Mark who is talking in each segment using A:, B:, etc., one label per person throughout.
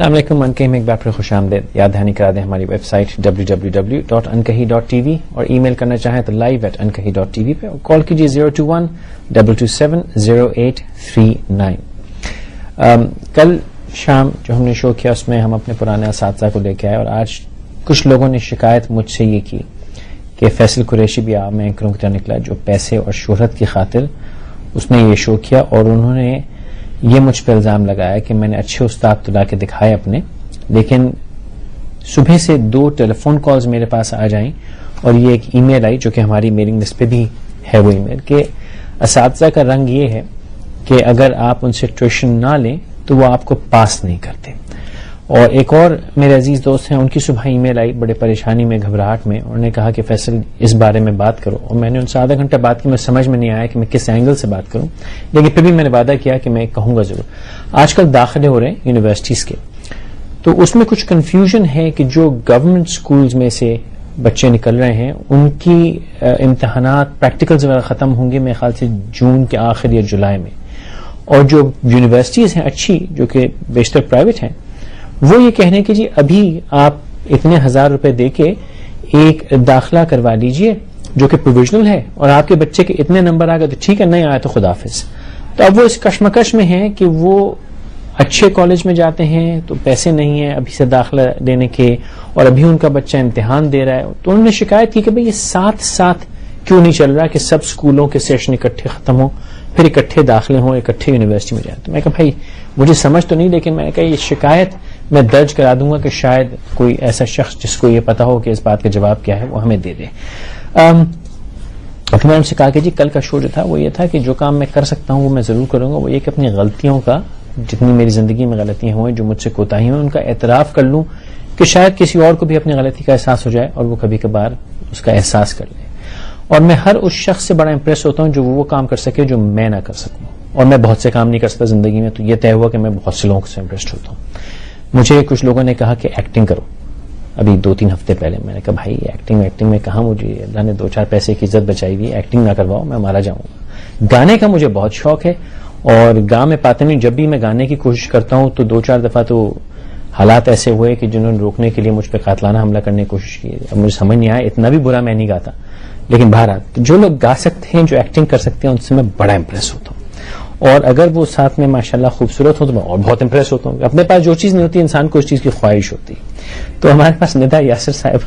A: السلام علیکم. انکہی میں ایک بار پھر خوش آمدید. یاد دہانی کرا دیں ہماری ویب سائٹ www.ankahi.tv اور ای میل کرنا چاہیں تو live@ankahi.tv پہ, اور کال کیجیے 021-227-0839. کل شام جو ہم نے شو کیا اس میں ہم اپنے پرانے اساتذہ کو لے کے آئے, اور آج کچھ لوگوں نے شکایت مجھ سے یہ کی کہ فیصل قریشی بھی عام اینکروں کی طرح نکلا جو پیسے اور شہرت کی خاطر اس نے یہ شو کیا, اور انہوں نے یہ مجھ پہ الزام لگایا کہ میں نے اچھے استاد تو لا کے دکھائے اپنے, لیکن صبح سے 2 ٹیلی فون کالز میرے پاس آ جائیں اور یہ ایک ای میل آئی جو کہ ہماری میلنگ لسٹ پہ بھی ہے وہ ای میل, کہ اساتذہ کا رنگ یہ ہے کہ اگر آپ ان سے ٹیوشن نہ لیں تو وہ آپ کو پاس نہیں کرتے. اور ایک اور میرے عزیز دوست ہیں, ان کی صبح ای میل آئی بڑے پریشانی میں, گھبراہٹ میں, انہوں نے کہا کہ فیصل اس بارے میں بات کرو, اور میں نے ان سے آدھا گھنٹہ بات کی, میں سمجھ میں نہیں آیا کہ میں کس اینگل سے بات کروں, لیکن پھر بھی میں نے وعدہ کیا کہ میں کہوں گا ضرور. آج کل داخلے ہو رہے ہیں یونیورسٹیز کے, تو اس میں کچھ کنفیوژن ہے کہ جو گورنمنٹ سکولز میں سے بچے نکل رہے ہیں ان کی امتحانات پریکٹیکلز وغیرہ ختم ہوں گے میرے خیال سے جون کے آخر یا جولائی میں, اور جو یونیورسٹیز ہیں اچھی جو کہ بیشتر پرائیویٹ ہیں وہ یہ کہہ رہے ہیں کہ جی ابھی آپ اتنے $1000 دے کے ایک داخلہ کروا لیجئے جو کہ پروویژنل ہے, اور آپ کے بچے کے اتنے نمبر آ گئے تو ٹھیک ہے, نہیں آیا تو خداحافظ. تو اب وہ اس کشمکش میں ہیں کہ وہ اچھے کالج میں جاتے ہیں تو پیسے نہیں ہیں ابھی سے داخلہ دینے کے, اور ابھی ان کا بچہ امتحان دے رہا ہے. تو انہوں نے شکایت کی کہ بھئی یہ ساتھ کیوں نہیں چل رہا کہ سب اسکولوں کے سیشن اکٹھے ختم ہوں, پھر اکٹھے داخلے ہوں, اکٹھے یونیورسٹی میں جائیں. تو میں کہا بھائی مجھے سمجھ تو نہیں, لیکن میں نے کہا یہ شکایت میں درج کرا دوں گا کہ شاید کوئی ایسا شخص جس کو یہ پتا ہو کہ اس بات کا جواب کیا ہے وہ ہمیں دے دے. میں نے ان سے کہا کہ جی کل کا شو جو تھا وہ یہ تھا کہ جو کام میں کر سکتا ہوں وہ میں ضرور کروں گا, وہ یہ کہ اپنی غلطیوں کا, جتنی میری زندگی میں غلطیاں ہوئیں جو مجھ سے کوتاہی ہوئیں ان کا اعتراف کر لوں کہ شاید کسی اور کو بھی اپنی غلطی کا احساس ہو جائے اور وہ کبھی کبھار اس کا احساس کر لے. اور میں ہر اس شخص سے بڑا امپریس ہوتا ہوں جو وہ کام کر سکے جو میں نہ کر سکوں, اور میں بہت سے کام نہیں کر سکتا زندگی میں, تو یہ طے ہوا کہ میں بہت سے لوگوں سے امپریسڈ ہوتا ہوں. مجھے کچھ لوگوں نے کہا کہ ایکٹنگ کرو, ابھی 2-3 ہفتے پہلے. میں نے کہا بھائی ایکٹنگ میں کہاں, مجھے اللہ نے 2-4 پیسے کی عزت بچائی ہوئی, ایکٹنگ نہ کرواؤ میں مارا جاؤں گا. گانے کا مجھے بہت شوق ہے, اور گاں میں پاتے نہیں, جب بھی میں گانے کی کوشش کرتا ہوں تو 2-4 دفعہ تو حالات ایسے ہوئے کہ جنہوں نے روکنے کے لیے مجھ پہ قاتلانہ حملہ کرنے کی کوشش کی. اب مجھے سمجھ نہیں آیا, اتنا بھی برا میں نہیں گاتا, لیکن بہرحال جو لوگ گا سکتے ہیں, جو ایکٹنگ کر سکتے ہیں, ان سے میں بڑا امپریس ہوتا ہوں. اور اگر وہ ساتھ میں ماشاءاللہ خوبصورت ہو تو میں اور بہت امپریس ہوتا ہوں. اپنے پاس جو چیز نہیں ہوتی انسان کو اس چیز کی خواہش ہوتی. تو ہمارے پاس ندا یاسر صاحب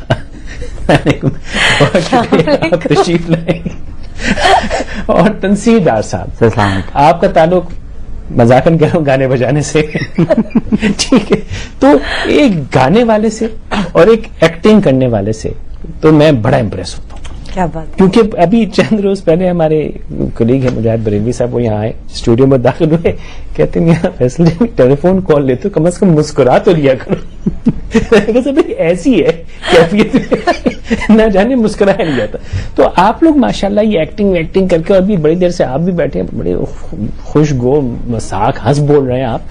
A: آپ تشریف لائیں, اور تنصیر ڈار صاحب, آپ کا تعلق مذاقن کہہ رہا ہوں گانے بجانے سے ٹھیک ہے, تو ایک گانے والے سے اور ایک ایکٹنگ کرنے والے سے تو میں بڑا امپریس ہوتا ہوں.
B: کیا بات,
A: کیونکہ ابھی چند روز پہلے ہمارے کولیگ ہیں مجاہد بریلوی صاحب, وہ یہاں آئے اسٹوڈیو میں داخل ہوئے, کہتے ہیں یہاں فیصل جی ٹیلی فون کال لیتے ہو کم از کم مسکرا تو لیا کرو. ایسی ہے کیفیت نہ جانے مسکرایا نہیں جاتا. تو آپ لوگ ماشاءاللہ یہ ایکٹنگ کر کے, اور ابھی بڑی دیر سے آپ بھی بیٹھے ہیں, بڑے خوش گو مساق ہنس بول رہے ہیں آپ,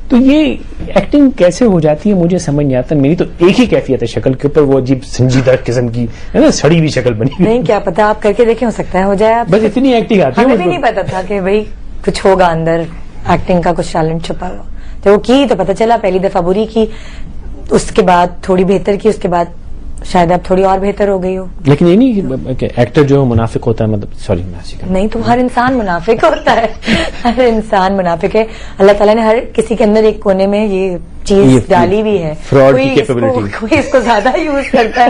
A: تو یہ ایکٹنگ کیسے ہو جاتی ہے مجھے سمجھ نہیں آتا. میری تو ایک ہی کیفیت ہے شکل کے اوپر, وہ عجیب سنجیدہ قسم کی ہے نا, سڑی ہوئی شکل بنی.
B: نہیں کیا پتا, آپ کر کے دیکھیں, ہو سکتا ہے ہو جائے.
A: بس اتنی ایکٹنگ آتی ہے.
B: ہمیں بھی نہیں پتا تھا کہ بھائی کچھ ہوگا اندر, ایکٹنگ کا کچھ ٹیلنٹ چھپا ہوا. تو وہ کی تو پتا چلا, پہلی دفعہ بری کی, اس کے بعد تھوڑی بہتر کی, اس کے بعد شاید اب تھوڑی اور بہتر ہو گئی ہو. لیکن
A: یہ نہیں کہ ایکٹر جو منافق ہوتا ہے, مطلب سوری
B: نہیں, تو ہر انسان منافق ہوتا ہے, ہر انسان منافق ہے. اللہ تعالیٰ نے ہر کسی کے اندر ایک کونے میں یہ چیز ڈالی ہوئی ہے. کوئی اس کو زیادہ یوز کرتا ہے,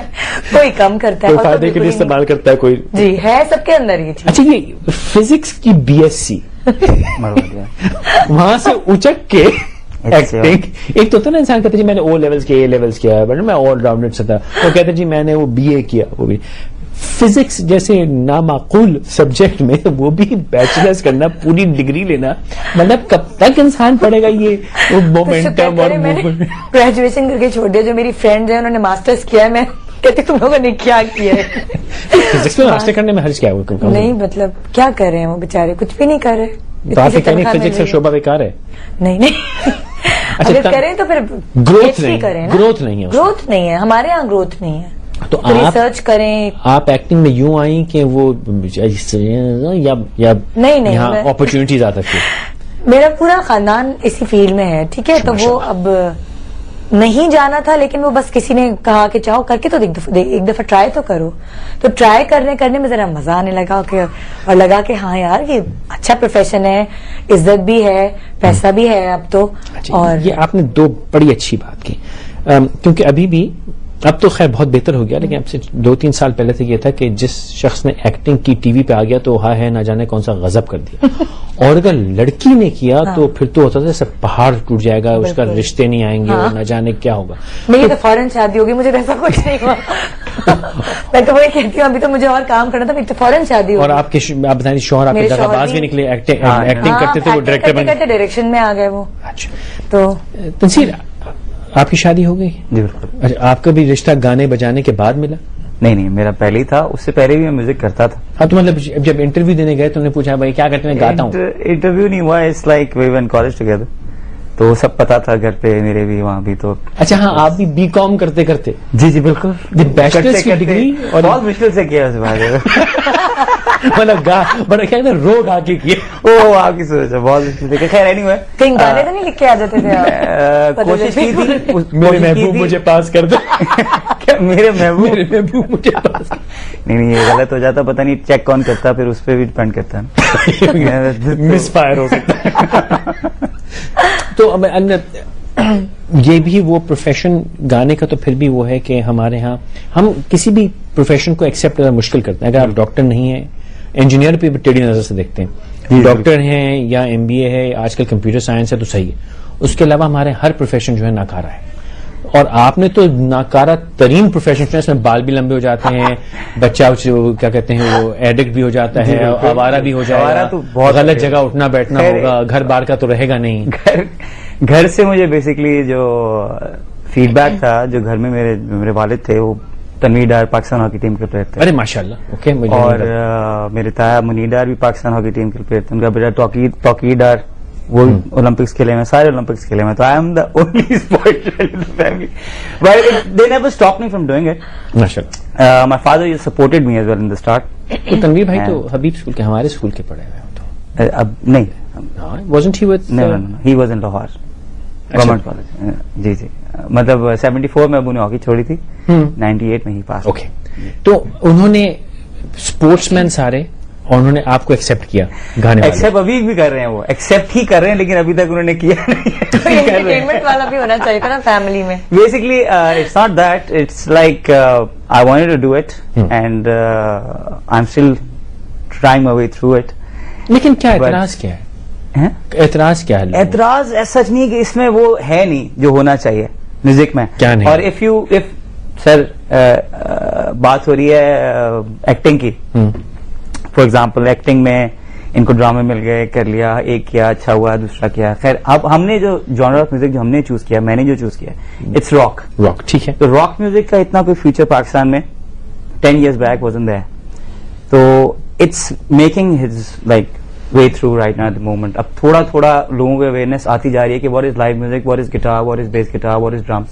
B: کوئی کم کرتا ہے,
A: فائدے کے لیے استعمال کرتا ہے کوئی.
B: جی ہے سب کے اندر یہ چیز.
A: اچھا, یہ فزکس کی BSc وہاں سے اچک کے ایکٹنگ, ایک تو ہوتا نا انسان کہتے جی میں نے O لیولز کیا, A لیولز کیا, بٹ میں آل راؤنڈر سے تھا. وہ کہتے جی میں نے وہ BA کیا. وہ بھی فزکس جیسے نامعقول سبجیکٹ میں وہ بھی بیچلرز کرنا, پوری ڈگری لینا, مطلب کب تک انسان پڑھے گا یہ مومنٹم. اور
B: گریجویشن کر کے چھوڑ دیا. جو میری فرینڈ ہے انہوں نے ماسٹرز کیا ہے, میں کہتے تم لوگوں نے کیا کیا ہے.
A: فزکس میں ماسٹر کرنے میں حرج کیا ہوا؟
B: نہیں مطلب کیا کر رہے ہیں وہ بیچارے, کچھ بھی نہیں کر رہے.
A: فزکس کا شعبہ بیکار ہے.
B: نہیں اگر کریں تو پھر
A: گروتھ
B: نہیں ہے ہمارے یہاں, گروتھ نہیں ہے.
A: تو
B: ریسرچ کریں.
A: آپ ایکٹنگ میں یوں آئیں کہ وہ یا
B: نہیں
A: اپرچونٹی زیادہ تھی.
B: میرا پورا خاندان اسی فیلڈ میں ہے, ٹھیک ہے, تو وہ اب نہیں جانا تھا, لیکن وہ بس کسی نے کہا کہ چاہو کر کے تو ایک دفعہ ٹرائی تو کرو. تو ٹرائی کرنے میں ذرا مزہ آنے لگا اور لگا کہ ہاں یار یہ اچھا پروفیشن ہے, عزت بھی ہے, پیسہ بھی ہے اب تو. اور
A: یہ آپ نے دو بڑی اچھی بات کی, کیونکہ ابھی بھی, اب تو خیر بہت بہتر ہو گیا, لیکن اب سے 2-3 سال پہلے سے یہ تھا کہ جس شخص نے ایکٹنگ کی ٹی وی پہ آ گیا تو ہے نہ جانے کون سا غضب کر دیا, اور اگر لڑکی نے کیا تو پھر تو ہوتا تھا سب پہاڑ ٹوٹ جائے گا, اس کا رشتے نہیں آئیں گے, نہ جانے کیا ہوگا.
B: میری تو فوراً شادی ہوگی, مجھے ایسا کچھ نہیں ہوا. میں تو وہی کہتی ہوں ابھی تو مجھے اور کام کرنا تھا, میری تو فوراً شادی ہوگی.
A: اور آپ کے آپ بتائیں شوہر آپ کے دغا باز بھی نکلے, ایکٹنگ کرتے تھے, وہ ڈائریکٹر بن گئے,
B: ڈائریکشن میں آ گئے وہ.
A: اچھا
B: تو
A: تنصیر آپ کی شادی ہو گئی؟
C: جی بالکل.
A: اچھا, آپ کا بھی رشتہ گانے بجانے کے بعد ملا؟
C: نہیں, میرا پہلے ہی تھا, اس سے پہلے بھی میں میوزک کرتا تھا.
A: ہاں, تو مطلب جب انٹرویو دینے گئے تو انہوں نے پوچھا بھائی کیا کرتے ہیں؟ گاتا ہوں.
C: انٹرویو نہیں ہوا, it's like we went college together, تو سب پتا تھا گھر پہ میرے بھی, وہاں بھی. تو
A: اچھا ہاں, آپ بھی بی کام کرتے کرتے؟
C: جی بالکل.
A: بیچلرس کی ڈگری اور
C: بہت مشکل سے کیا
A: مطلب بڑا کیا رو گا کے کیے.
C: او آپ کی سوچ ہے, بہت مشکل سے. خیر اینی وے,
B: کہیں گانے تو نہیں لکھ کے آ جاتے تھے آپ؟
C: کوشش کی تھی,
A: میرے محبوب مجھے پاس کر دو.
C: میرے محبوب
A: مجھے پاس.
C: نہیں, یہ غلط ہو جاتا, پتہ نہیں چیک کون کرتا, پھر اس پہ بھی ڈپینڈ کرتا ہے,
A: مس فائر ہو سکتا ہے. تو یہ بھی وہ پروفیشن گانے کا تو پھر بھی وہ ہے کہ ہمارے ہاں ہم کسی بھی پروفیشن کو ایکسپٹ کرنا مشکل کرتے ہیں. اگر آپ ڈاکٹر نہیں ہیں, انجینئر پہ بھی ٹیڑھی نظر سے دیکھتے ہیں, ڈاکٹر ہیں یا MBA ہے, آج کل کمپیوٹر سائنس ہے تو صحیح ہے. اس کے علاوہ ہمارے ہر پروفیشن جو ہے ناکارہ ہے, اور آپ نے تو ناکارہ ترین پروفیشن ہے, اس میں بال بھی لمبے ہو جاتے ہیں, بچہ کیا کہتے ہیں وہ ایڈکٹ بھی ہو جاتا ہے, آوارہ بھی ہو جائے گا, غلط جگہ اٹھنا بیٹھنا ہوگا, گھر بار کا تو رہے گا نہیں.
C: گھر سے مجھے بیسکلی جو فیڈ بیک تھا, جو گھر میں میرے والد تھے, وہ تنویر ڈار پاکستان ہاکی ٹیم کے پلیئر تھے.
A: ارے ماشاءاللہ, اوکے.
C: اور میرے تایا منیر ڈار بھی پاکستان ہاکی ٹیم کے پلیئر تھے. ان کا بیٹا توقیر ڈار, وہ اولمپکس کھیلے میں, سارے اولمپکس کھیلے میں. تو I am the only sport child in the family, but they never stop me from doing it.
A: ماشاءاللہ.
C: My father supported me as well in the start.
A: تو تنویر بھائی تو حبیب اسکول کے, ہمارے اسکول کے پڑھے ہوئے ہیں.
C: اب نہیں,
A: wasn't he with
C: he was in Lahore government college. جی مطلب 74 میں ابو نے ہاکی چھوڑی تھی, 98 میں ہی پاس.
A: اوکے. تو انہوں نے اسپورٹس مین سارے, اور انہوں نے آپ کو ایکسپٹ کیا گانے والے.
C: ایکسپٹ ابھی بھی کر رہے ہیں, وہ ایکسپٹ ہی کر رہے ہیں, لیکن ابھی تک انہوں نے کیا نہیں.
B: انٹرٹینمنٹ والا بھی ہونا چاہیے تھا نا فیملی میں.
C: Basically it's not that, it's like I wanted to do it and I am still trying my way through it.
A: لیکن کیا اعتراض کیا ہے؟ اعتراض کیا ہے؟
C: اعتراض ایسا نہیں ہے کہ اس میں وہ ہے نہیں جو ہونا چاہیے میوزک میں.
A: کیا نہیں؟
C: اور if سر بات ہو رہی ہے ایکٹنگ کی, فار ایگزامپل ایکٹنگ میں ان کو ڈرامے مل گئے, کر لیا, ایک کیا اچھا ہوا, دوسرا کیا. خیر اب ہم نے جو جانر آف میوزک جو ہم نے چوز کیا, میں نے جو چوز کیا, اٹس راک.
A: ٹھیک ہے.
C: تو راک میوزک کا اتنا کوئی فیوچر پاکستان میں 10 years بیک wasn't there. تو it's making his like way through right now at the moment. اب تھوڑا تھوڑا لوگوں کو اویئرنیس آتی جا رہی ہے کہ what is live music, what is guitar, what is bass guitar, what is drums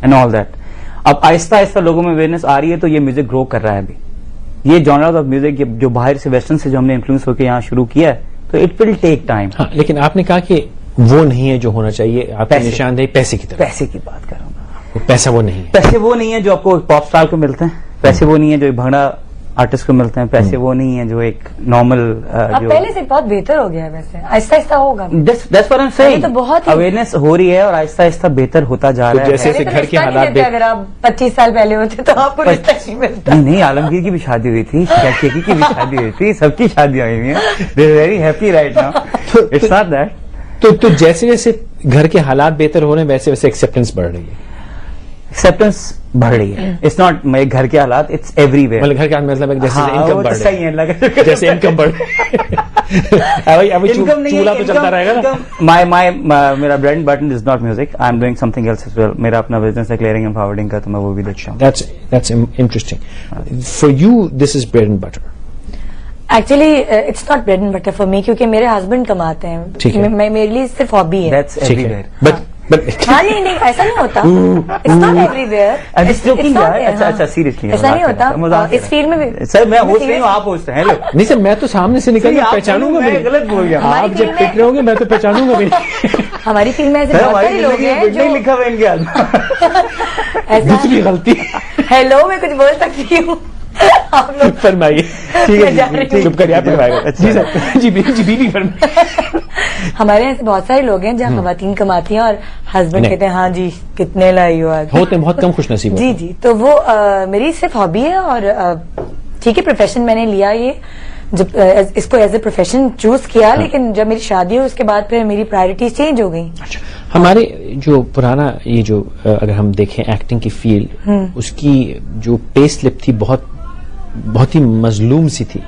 C: and all that. اب آہستہ آہستہ لوگوں میں اویئرنیس آ رہی ہے, تو یہ میوزک گرو کر رہا ہے. ابھی یہ جانرز آف میوزک جو باہر سے ویسٹرن سے جو ہم نے انفلوئنس ہو کے یہاں شروع کیا ہے, تو اٹ ول ٹیک ٹائم.
A: لیکن آپ نے کہا کہ وہ نہیں ہے جو ہونا چاہیے, آپ کی نشاندہی پیسے کی طرف.
C: پیسے کی بات کر رہا ہوں.
A: پیسہ وہ نہیں ہے.
C: پیسے وہ نہیں ہے جو آپ کو پاپ اسٹار کو ملتے ہیں, پیسے وہ نہیں ہے جو بھنگڑا آرٹسٹ کو ملتے ہیں, پیسے وہ نہیں ہے جو ایک نارمل.
B: پہلے سے بہت بہتر ہو گیا ہے, ویسے آہستہ آہستہ ہوگا.
C: That's what I'm saying.
B: تو بہت
C: اویئرنیس ہو رہی ہے اور آہستہ آہستہ بہتر ہوتا جا رہا ہے.
A: جیسے گھر کے حالات,
B: اگر آپ 25 سال پہلے ہوتے تو آپ کو نہیں ملتا.
C: نہیں, عالمگیر کی بھی شادی ہوئی تھی, شیخی کی بھی شادی ہوئی تھی, سب کی شادیاں ہوئی ہیں. They are very happy right now. It's not that.
A: تو جیسے جیسے گھر کے حالات بہتر ہو رہے ہیں, ویسے ویسے ایکسپٹینس بڑھ رہی ہے.
C: ایکسپٹینس بڑھ رہی ہے. اٹس ناٹ گھر کے حالات, اٹس ایوری ویئر.
A: مطلب گھر کے مطلب جیسے انکم بڑھ رہی ہے, جیسے انکم بڑھ چولہا تو چلتا رہے گا نا.
C: میرا bread and butter is not music, I am doing something else as well. میرا اپنا بزنس ہے کلیئرنگ اینڈ فارورڈنگ کا, تو میں وہ بھی دیکھتا ہوں.
A: That's interesting. For you this is bread and butter.
B: Actually it's not bread and butter for me, کیونکہ میرے ہسبینڈ کماتے ہیں, میرے لیے صرف ہابی ہے.
C: That's everywhere.
B: ہاں نہیں ایسا نہیں ہوتا. It's not everywhere.
C: اچھا سیریسلی
B: ایسا نہیں ہوتا اس فیلڈ میں بھی.
C: سر میں ہوسٹ نہیں ہوں, آپ ہوسٹ ہیں.
A: نہیں سر, میں تو سامنے سے نکل کے پہچانوں گا.
C: میں غلط بول گیا.
A: آپ جب پک رہے ہوں گے میں تو پہچانوں گا.
B: ہماری فیلڈ میں ایسے بہت سارے لوگ ہیں جو
C: لکھا ہوا ان کے ہاتھ
A: دوسری غلطی.
B: ہیلو میں کچھ بول سکتی ہوں, آپ لوگ
A: فرمائیے. ٹھیک ہے چپ کریے آپ فرمائیے. جی سر جی بیوی فرمائیے.
B: ہمارے ایسے بہت سارے لوگ ہیں جہاں خواتین کماتی ہیں اور ہسبینڈ کہتے ہیں ہاں جی کتنے لائی ہو آج.
A: ہوتے ہیں بہت کم خوش نصیب.
B: جی جی, تو وہ میری صرف ہابی ہے اور ٹھیک ہے پروفیشن میں نے لیا یہ, جب اس کو ایز اے پروفیشن چوز کیا, لیکن جب میری شادی ہوئی اس کے بعد پھر میری پرائرٹیز چینج ہو گئی.
A: اچھا, ہمارے جو پرانا یہ جو اگر ہم دیکھیں ایکٹنگ کی فیلڈ, اس کی جو پے سلپ تھی بہت ہی مظلوم سی تھی,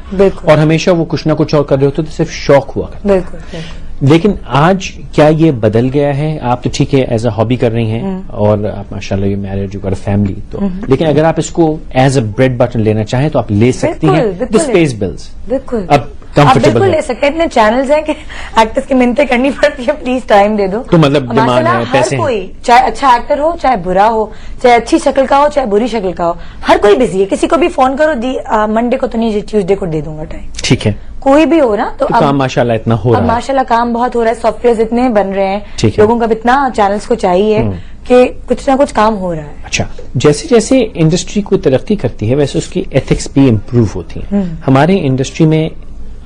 A: اور ہمیشہ وہ کچھ نہ کچھ اور کر رہے ہوتے تھے, صرف شوق ہوا کرتا.
B: بالکل.
A: لیکن آج کیا یہ بدل گیا ہے؟ آپ تو ٹھیک ہے ایز اے ہابی کر رہی ہیں اور آپ ماشاءاللہ یہ میرج اور فیملی, تو لیکن اگر آپ اس کو ایز اے بریڈ بٹن لینا چاہیں تو آپ لے سکتی ہیں. اسپیس بلز
B: بالکل
A: اب
B: بالکل لے سکتے ہیں. اتنے چینلز ہیں کہ ایکٹرز کی منتیں کرنی پڑتی ہے پلیز ٹائم دے دو.
A: تو مطلب ڈیمانڈ ہے, پیسے ہیں.
B: کوئی چاہے اچھا ایکٹر ہو, چاہے برا ہو, چاہے اچھی شکل کا ہو, چاہے بری شکل کا ہو, ہر کوئی بزی ہے. کسی کو بھی فون کرو دی منڈے کو تو نہیں, ٹیوزڈے کو دے دوں گا ٹائم.
A: ٹھیک ہے,
B: کوئی بھی ہو نا, تو
A: کام ماشاءاللہ اتنا ہو رہا ہے.
B: ماشاءاللہ کام بہت ہو رہا ہے, سافٹ ویئر اتنے بن رہے ہیں, لوگوں کا اتنا چینلز کو چاہیے کہ کچھ نہ کچھ کام ہو رہا ہے.
A: اچھا, جیسے جیسے انڈسٹری کو ترقی کرتی ہے ویسے اس کی ایتھکس بھی امپروو ہوتی ہیں. ہماری انڈسٹری میں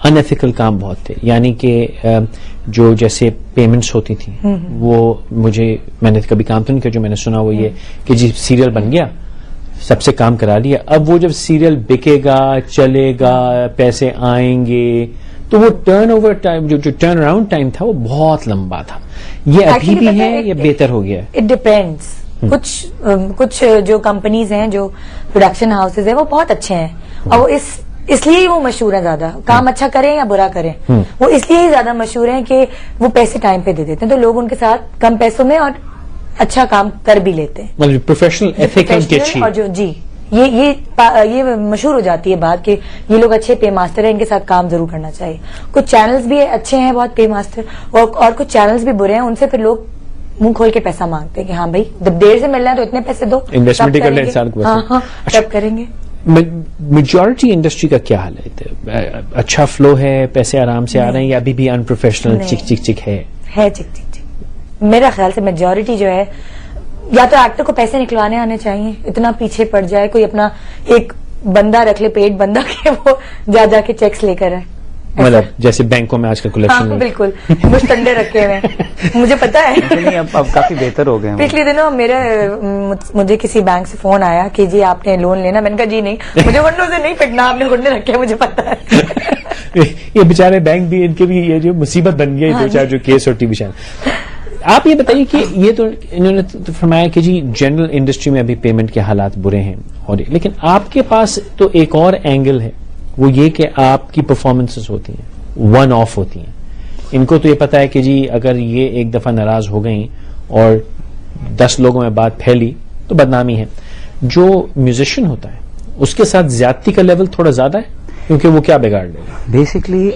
A: ان ایتھیکل کام بہت تھے, یعنی کہ جو جیسے پیمنٹس ہوتی تھیں وہ میں نے کبھی کام تو نہیں کیا, جو میں نے سنا وہ یہ کہ جی سیریل بن گیا, سب سے کام کرا لیا, اب وہ جب سیریل بکے گا, چلے گا, پیسے آئیں گے, تو وہ ٹرن اوور ٹائم جو ٹرن اراؤنڈ ٹائم تھا وہ بہت لمبا تھا. یہ ابھی بھی ہے یا بہتر ہو گیا ہے؟
B: It depends. کچھ جو کمپنیز ہیں, جو پروڈکشن ہاؤسز ہیں, وہ بہت اچھے ہیں, اور وہ اس لیے وہ مشہور ہیں. زیادہ کام اچھا کریں یا برا کریں, وہ اس لیے ہی زیادہ مشہور ہیں کہ وہ پیسے ٹائم پہ دے دیتے ہیں, تو لوگ ان کے ساتھ کم پیسوں میں اور اچھا کام کر بھی لیتے ہیں.
A: مطلب پروفیشنل ایتھک,
B: اور جو جی یہ مشہور ہو جاتی ہے بات کہ یہ لوگ اچھے پے ماسٹر ہیں, ان کے ساتھ کام ضرور کرنا چاہیے. کچھ چینلز بھی اچھے ہیں بہت پے ماسٹر, اور کچھ چینلز بھی برے ہیں, ان سے پھر لوگ منہ کھول کے پیسہ مانگتے ہیں کہ ہاں بھائی جب دیر سے مل رہا ہے تو اتنے پیسے دو,
A: انویسٹمنٹ کرنا انسان کو.
B: ہاں تب کریں گے.
A: میجورٹی انڈسٹری کا کیا حال ہے؟ اچھا فلو ہے, پیسے آرام سے آ رہے ہیں, یا ابھی بھی ان پروفیشنل چک چک چک ہے؟
B: چک چک چک. میرا خیال سے میجورٹی جو ہے, یا تو ایکٹر کو پیسے نکلوانے آنے چاہیے, اتنا پیچھے پڑ جائے, کوئی اپنا ایک بندہ رکھ لے, پیٹ بندہ کے وہ جا کے چیکس لے کر آئے.
A: مطلب جیسے بینکوں میں آج کل کلیکشن.
B: بالکل مشتنڈے رکھے ہوئے ہیں, مجھے پتا ہے.
C: اب کافی بہتر ہو گئے.
B: پچھلے دنوں مجھے کسی بینک سے فون آیا کہ جی آپ نے لون لینا. میں نے کہا جی نہیں, مجھے ونڈو سے نہیں پھٹنا, آپ نے گھٹنے رکھے, مجھے پتا ہے.
A: یہ بیچارے بینک بھی ان کے بھی یہ جو مصیبت بن گئی, دو چار جو کیس اور ٹی وی چینل. آپ یہ بتائیے کہ یہ تو انہوں نے فرمایا کہ جی جنرل انڈسٹری میں ابھی پیمنٹ کے حالات برے ہیں, اور لیکن آپ کے پاس تو ایک اور اینگل ہے, وہ یہ کہ آپ کی پرفارمنسز ہوتی ہیں, ون آف ہوتی ہیں. ان کو تو یہ پتا ہے کہ جی اگر یہ ایک دفعہ ناراض ہو گئیں اور 10 لوگوں میں بات پھیلی تو بدنامی ہے. جو میوزیشین ہوتا ہے اس کے ساتھ زیادتی کا لیول تھوڑا زیادہ ہے, کیونکہ وہ کیا بگاڑ لے گا؟
C: بیسکلی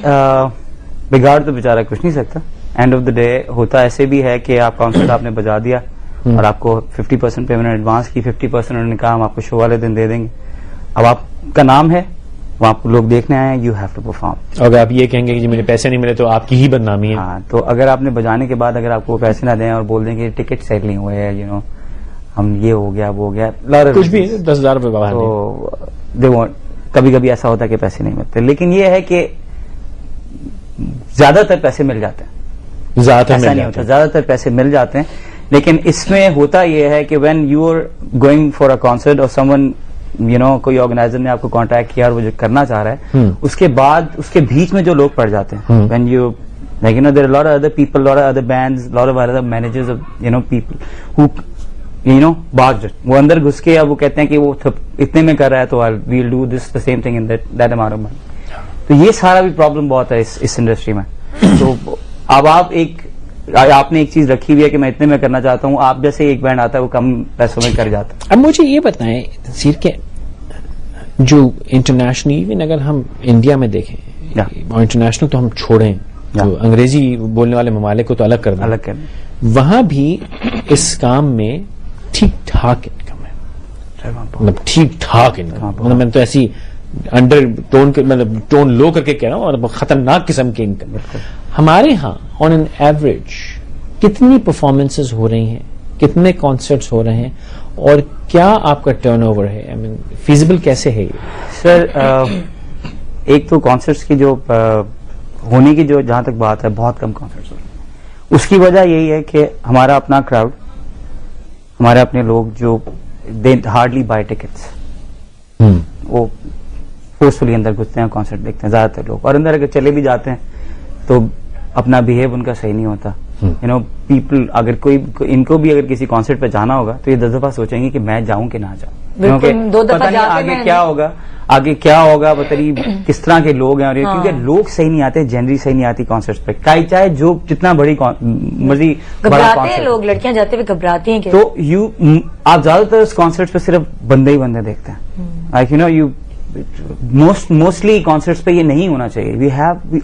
C: بگاڑ تو بیچارہ کچھ نہیں سکتا. اینڈ آف دا ڈے ہوتا ایسے بھی ہے کہ آپ کانسرٹ آپ نے بجا دیا اور آپ کو 50% پیمنٹ ایڈوانس کی, 50% انہوں نے کہا ہم آپ کو شو والے دن دے دیں گے. اب آپ کا نام ہے, وہاں لوگ دیکھنے آئے ہیں, یو ہیو ٹو پرفارم.
A: اگر آپ یہ کہیں گے کہ مجھے پیسے نہیں ملے تو آپ کی ہی بدنامی ہے.
C: ہاں, تو اگر آپ نے بجانے کے بعد اگر آپ کو پیسے نہ دیں اور بول دیں کہ ٹکٹ سیل نہیں ہوئے ہیں, ہم یہ ہو گیا وہ ہو گیا,
A: کچھ بھی 10,000 روپے باہر,
C: تو کبھی کبھی ایسا ہوتا ہے کہ پیسے نہیں ملتے. لیکن یہ ہے کہ زیادہ تر پیسے مل جاتے ہیں, ایسا نہیں ہوتا, زیادہ تر پیسے مل جاتے ہیں. لیکن اس میں ہوتا یہ ہے کہ when you are going for a concert اور سم ون کوئی آرگنائزر نے آپ کو کانٹیکٹ کیا اور وہ جو کرنا چاہ رہا ہے, اس کے بعد اس کے بیچ میں جو لوگ پڑ جاتے ہیں, when you there are a lot of other people, lot of other bands, lot of other managers of people who barged it. وہ اندر گھس کے اب وہ کہتے ہیں کہ وہ اتنے میں کر رہا ہے تو we'll do this the same thing in that amount of money. تو یہ سارا بھی پرابلم بہت ہے اس انڈسٹری میں. تو اب آپ نے ایک چیز رکھی ہوئی ہے کہ میں اتنے میں کرنا چاہتا ہوں, آپ جیسے ایک بینڈ آتا ہے وہ کم پیسوں میں کر جاتا ہے.
A: اب مجھے یہ بتائیں تنصیر کہ جو انٹرنیشنل, ایون اگر ہم انڈیا میں دیکھیں, اور انٹرنیشنل تو ہم چھوڑیں, جو انگریزی بولنے والے ممالک کو تو الگ کرنا, وہاں بھی اس کام میں ٹھیک ٹھاک انکم ہے, مطلب ٹھیک ٹھاک انکم. مطلب میں تو ایسی انڈر ٹون مطلب ٹون لو کر کے کہہ رہا ہوں, اور خطرناک قسم کی انکم. ہمارے ہاں آن این ایوریج کتنی پرفارمنسز ہو رہی ہیں, کتنے کانسرٹس ہو رہے ہیں, اور کیا آپ کا ٹرن اوور ہے, آئی مین فیزیبل کیسے ہے یہ؟
C: سر ایک تو کانسرٹس کی جو ہونے کی جو جہاں تک بات ہے, بہت کم کانسرٹس ہو رہے ہیں. اس کی وجہ یہی ہے کہ ہمارا اپنا کراؤڈ, ہمارے اپنے لوگ جو دے ہارڈلی بائی ٹکٹس, وہ فورسفلی اندر گھستے ہیں, کانسرٹ دیکھتے ہیں زیادہ تر لوگ, اور اندر اگر چلے بھی جاتے ہیں تو اپنا بہیو ان کا صحیح نہیں ہوتا. یو نو پیپل, اگر کوئی ان کو بھی اگر کسی کانسرٹ پہ جانا ہوگا تو یہ 10 دفعہ سوچیں گے کہ میں جاؤں کہ نہ جاؤں, کیونکہ پتہ نہیں آگے کیا ہوگا, آگے کیا ہوگا, بتائیے کس طرح کے لوگ ہیں, اور کیونکہ لوگ صحیح نہیں آتے, جنری صحیح نہیں آتی کانسرٹ پہ, چاہے جو جتنا بڑی مرضی
B: گھبراتے ہیں لوگ, لڑکیاں جاتے ہوئے گھبراتی ہیں,
C: تو آپ زیادہ تر اس کانسرٹ پہ صرف بندے ہی بندے دیکھتے ہیں. Like you know you mostly concerts پہ یہ نہیں ہونا چاہیے. We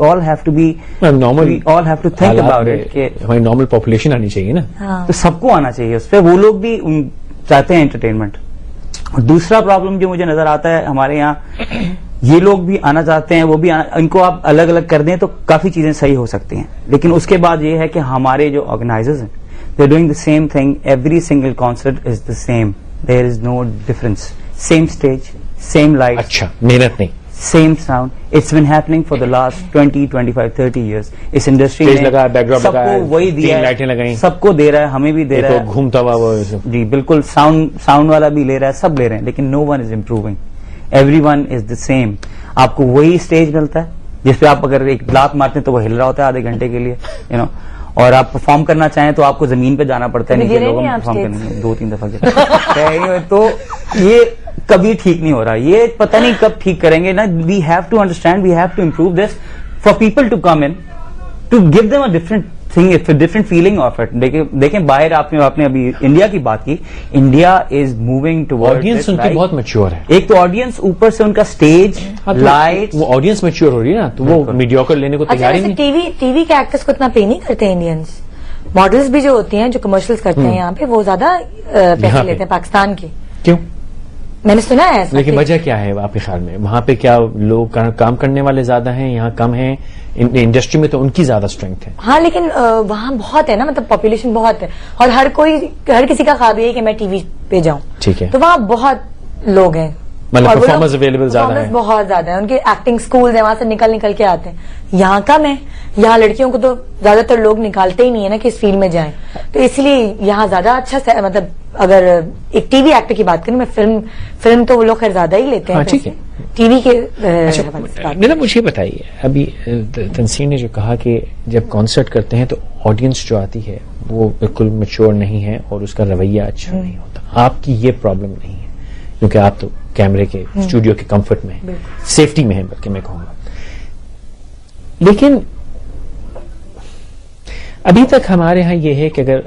C: all have to be normal, we all have to think about it کہ
A: ہماری نارمل پاپولیشن آنی چاہیے نا,
C: تو سب کو آنا چاہیے اس پہ. وہ لوگ بھی چاہتے ہیں انٹرٹینمنٹ. اور دوسرا پرابلم جو مجھے نظر آتا ہے ہمارے یہاں, یہ لوگ بھی آنا چاہتے ہیں, وہ بھی ان کو آپ الگ الگ کر دیں تو کافی چیزیں صحیح ہو سکتی ہیں, لیکن اس کے بعد یہ ہے کہ ہمارے جو آرگنائزرز ہیں, they are doing the same thing, every single concert is the same, there is no difference, same stage, same light,
A: اچھا محنت نہیں,
C: same sound. It's been happening for the last 20, 25, 30 years. Us industry
A: stage لگا, back drop لگا,
C: وہی دیا,
A: لائٹیں لگائیں,
C: سب کو دے رہا ہے, ہمیں بھی دے رہا ہے,
A: گھومتا ہوا
C: جی بالکل, ساؤنڈ والا بھی لے رہا ہے, سب لے رہے ہیں, لیکن no one is improving. Everyone is the same. آپ کو وہی اسٹیج ملتا ہے جس پہ آپ اگر ایک لات مارتے ہیں تو وہ ہل رہا ہوتا ہے آدھے گھنٹے کے لیے, یو نو, اور آپ پرفارم کرنا چاہیں تو آپ کو زمین پہ جانا پڑتا ہے, نیچے لوگوں میں پرفارم کرنے میں 2-3 دفعہ گرا. تو یہ کبھی ٹھیک نہیں ہو رہا, یہ پتہ نہیں کب ٹھیک کریں گے نا. We have to understand, we have to improve this for people to come in, to give them a different thing, different feeling of it. دیکھیں باہر آپ نے ابھی انڈیا کی بات کی, India is moving toward,
A: audience ان کی بہت میچور ہے.
C: ایک تو آڈینس, اوپر سے ان کا اسٹیج لائٹ,
A: وہ آڈینس میچور ہو رہی ہے نا, تو وہ میڈیوکر لینے کو تیار ہی نہیں.
B: ٹی وی کے ایکٹرس کو اتنا پے نہیں کرتے انڈینس. ماڈلز بھی جو ہوتی ہیں جو کمرشلز کرتے ہیں یہاں پہ, وہ زیادہ پیسے لیتے ہیں پاکستان کے.
A: کیوں؟
B: میں نے سنا ہے ایسا.
A: لیکن وجہ کیا ہے آپ کے خیال میں؟ وہاں پہ کیا لوگ کام کرنے والے زیادہ ہیں, یہاں کم ہیں؟ انڈسٹری میں تو ان کی زیادہ اسٹرینتھ ہے.
B: ہاں لیکن وہاں بہت ہے نا, مطلب پاپولیشن بہت ہے, اور ہر کسی کا خواب یہ ہے کہ میں ٹی وی پہ جاؤں.
A: ٹھیک ہے,
B: تو وہاں بہت لوگ ہیں,
A: مطلب پرفارمرز اویلیبل زیادہ ہیں,
B: بہت زیادہ ہیں, ان کے ایکٹنگ سکولز ہیں, وہاں سے نکل کے آتے ہیں. یہاں کم ہے, یہاں لڑکیوں کو تو زیادہ تر لوگ نکالتے ہی نہیں ہے نا کہ اس فیلڈ میں جائیں, تو اس لیے یہاں زیادہ اچھا, مطلب اگر ایک ٹی وی ایکٹر کی بات کریں, میں فلم تو وہ لوگ خیر زیادہ ہی لیتے ہیں.
A: ٹھیک ہے,
B: ٹی وی کے
A: مجھے بتائیے, ابھی تنسیم نے جو کہا کہ جب کانسرٹ کرتے ہیں تو آڈینس جو آتی ہے وہ بالکل میچور نہیں ہے اور اس کا رویہ اچھا نہیں ہوتا. آپ کی یہ پرابلم نہیں ہے کیونکہ آپ تو کیمرے کے اسٹوڈیو کے کمفرٹ میں ہیں, سیفٹی میں ہیں بلکہ میں کہوں گا. لیکن ابھی تک ہمارے ہاں یہ ہے کہ اگر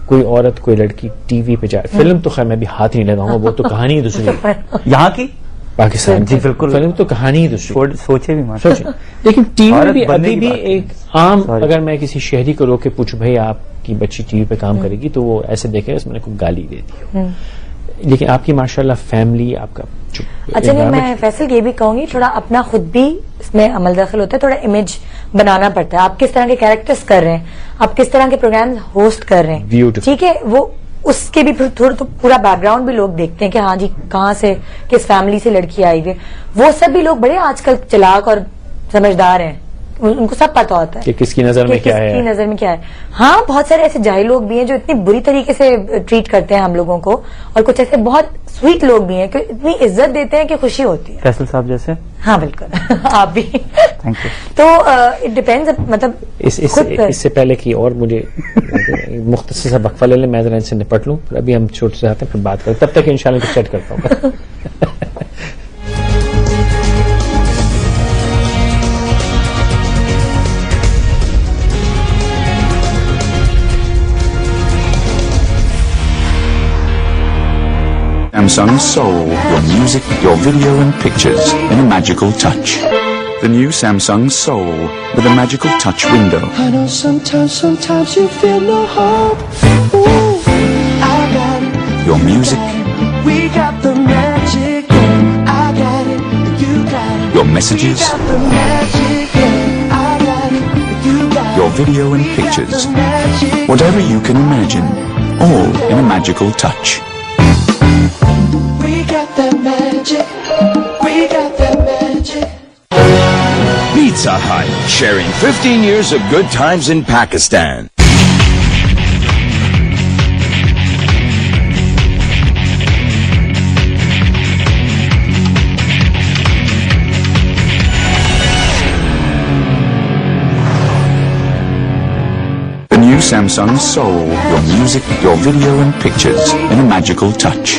A: کوئی عورت, کوئی لڑکی ٹی وی پہ جائے, فلم تو خیر میں بھی ہاتھ نہیں لگاؤں گا, وہ تو کہانی ہی دوسری ہے
C: یہاں کی,
A: پاکستان.
C: جی بالکل,
A: فلم تو کہانی ہی دوسری,
C: سوچے بھی
A: سوچے. لیکن ٹی وی بھی ابھی بھی ایک عام, اگر میں کسی شہری کو روک کے پوچھوں بھائی آپ کی بچی ٹی وی پہ کام کرے گی, تو وہ ایسے دیکھے اس میں نے کوئی گالی دے دی. لیکن آپ کی ماشاءاللہ فیملی, آپ کا
B: اچھا نہیں, میں فیصل یہ بھی کہوں گی تھوڑا اپنا خود بھی اس میں عمل داخل ہوتا ہے, تھوڑا امیج بنانا پڑتا ہے. آپ کس طرح کے کیریکٹرز کر رہے ہیں, آپ کس طرح کے پروگرام ہوسٹ کر رہے ہیں, ٹھیک ہے, وہ اس کے بھی تھوڑا تو پورا بیک گراؤنڈ بھی لوگ دیکھتے ہیں کہ ہاں جی کہاں سے, کس فیملی سے لڑکی آئی ہوئی, وہ سب بھی لوگ بڑے آج کل چلاک اور سمجھدار ہیں, ان کو سب پتا ہوتا ہے
A: کہ کس کی نظر میں کیا ہے,
B: کس کی نظر میں کیا ہے. ہاں بہت سارے ایسے جاہل لوگ بھی ہیں جو اتنی بری طریقے سے ٹریٹ کرتے ہیں ہم لوگوں کو, اور کچھ ایسے بہت سویٹ لوگ بھی ہیں کہ اتنی عزت دیتے ہیں کہ خوشی ہوتی ہے.
C: فیصل صاحب جیسے.
B: ہاں بالکل, آپ بھی.
C: Thank you.
B: تو اٹ ڈیپینڈز, مطلب
A: اس سے پہلے کی اور مجھے مختصر سا وقفہ لے لیں, میں ذرا ان سے نپٹ لوں, پھر ابھی ہم چھوٹے سے آتے ہیں, پھر بات کریں, تب تک انشاءاللہ کچھ سیٹ کرتا ہوں.
D: Samsung Soul, your music, your video and pictures in a magical touch. The new Samsung Soul with a magical touch window.
E: I know sometimes you feel no hope. Ooh, I got it.
D: Your music,
E: We got the magic. Yeah, I got it. You got it.
D: your messages,
E: We got the magic. Yeah, I got it. You got it.
D: your your video and pictures. Whatever you can imagine, all in a magical touch.
E: We got that magic. We got that magic.
F: Pizza Hut, sharing 15 years of good times in Pakistan.
D: The new Samsung Soul, your music, your video and pictures in a magical touch.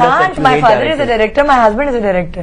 B: can't, my father is a director, my husband is a director.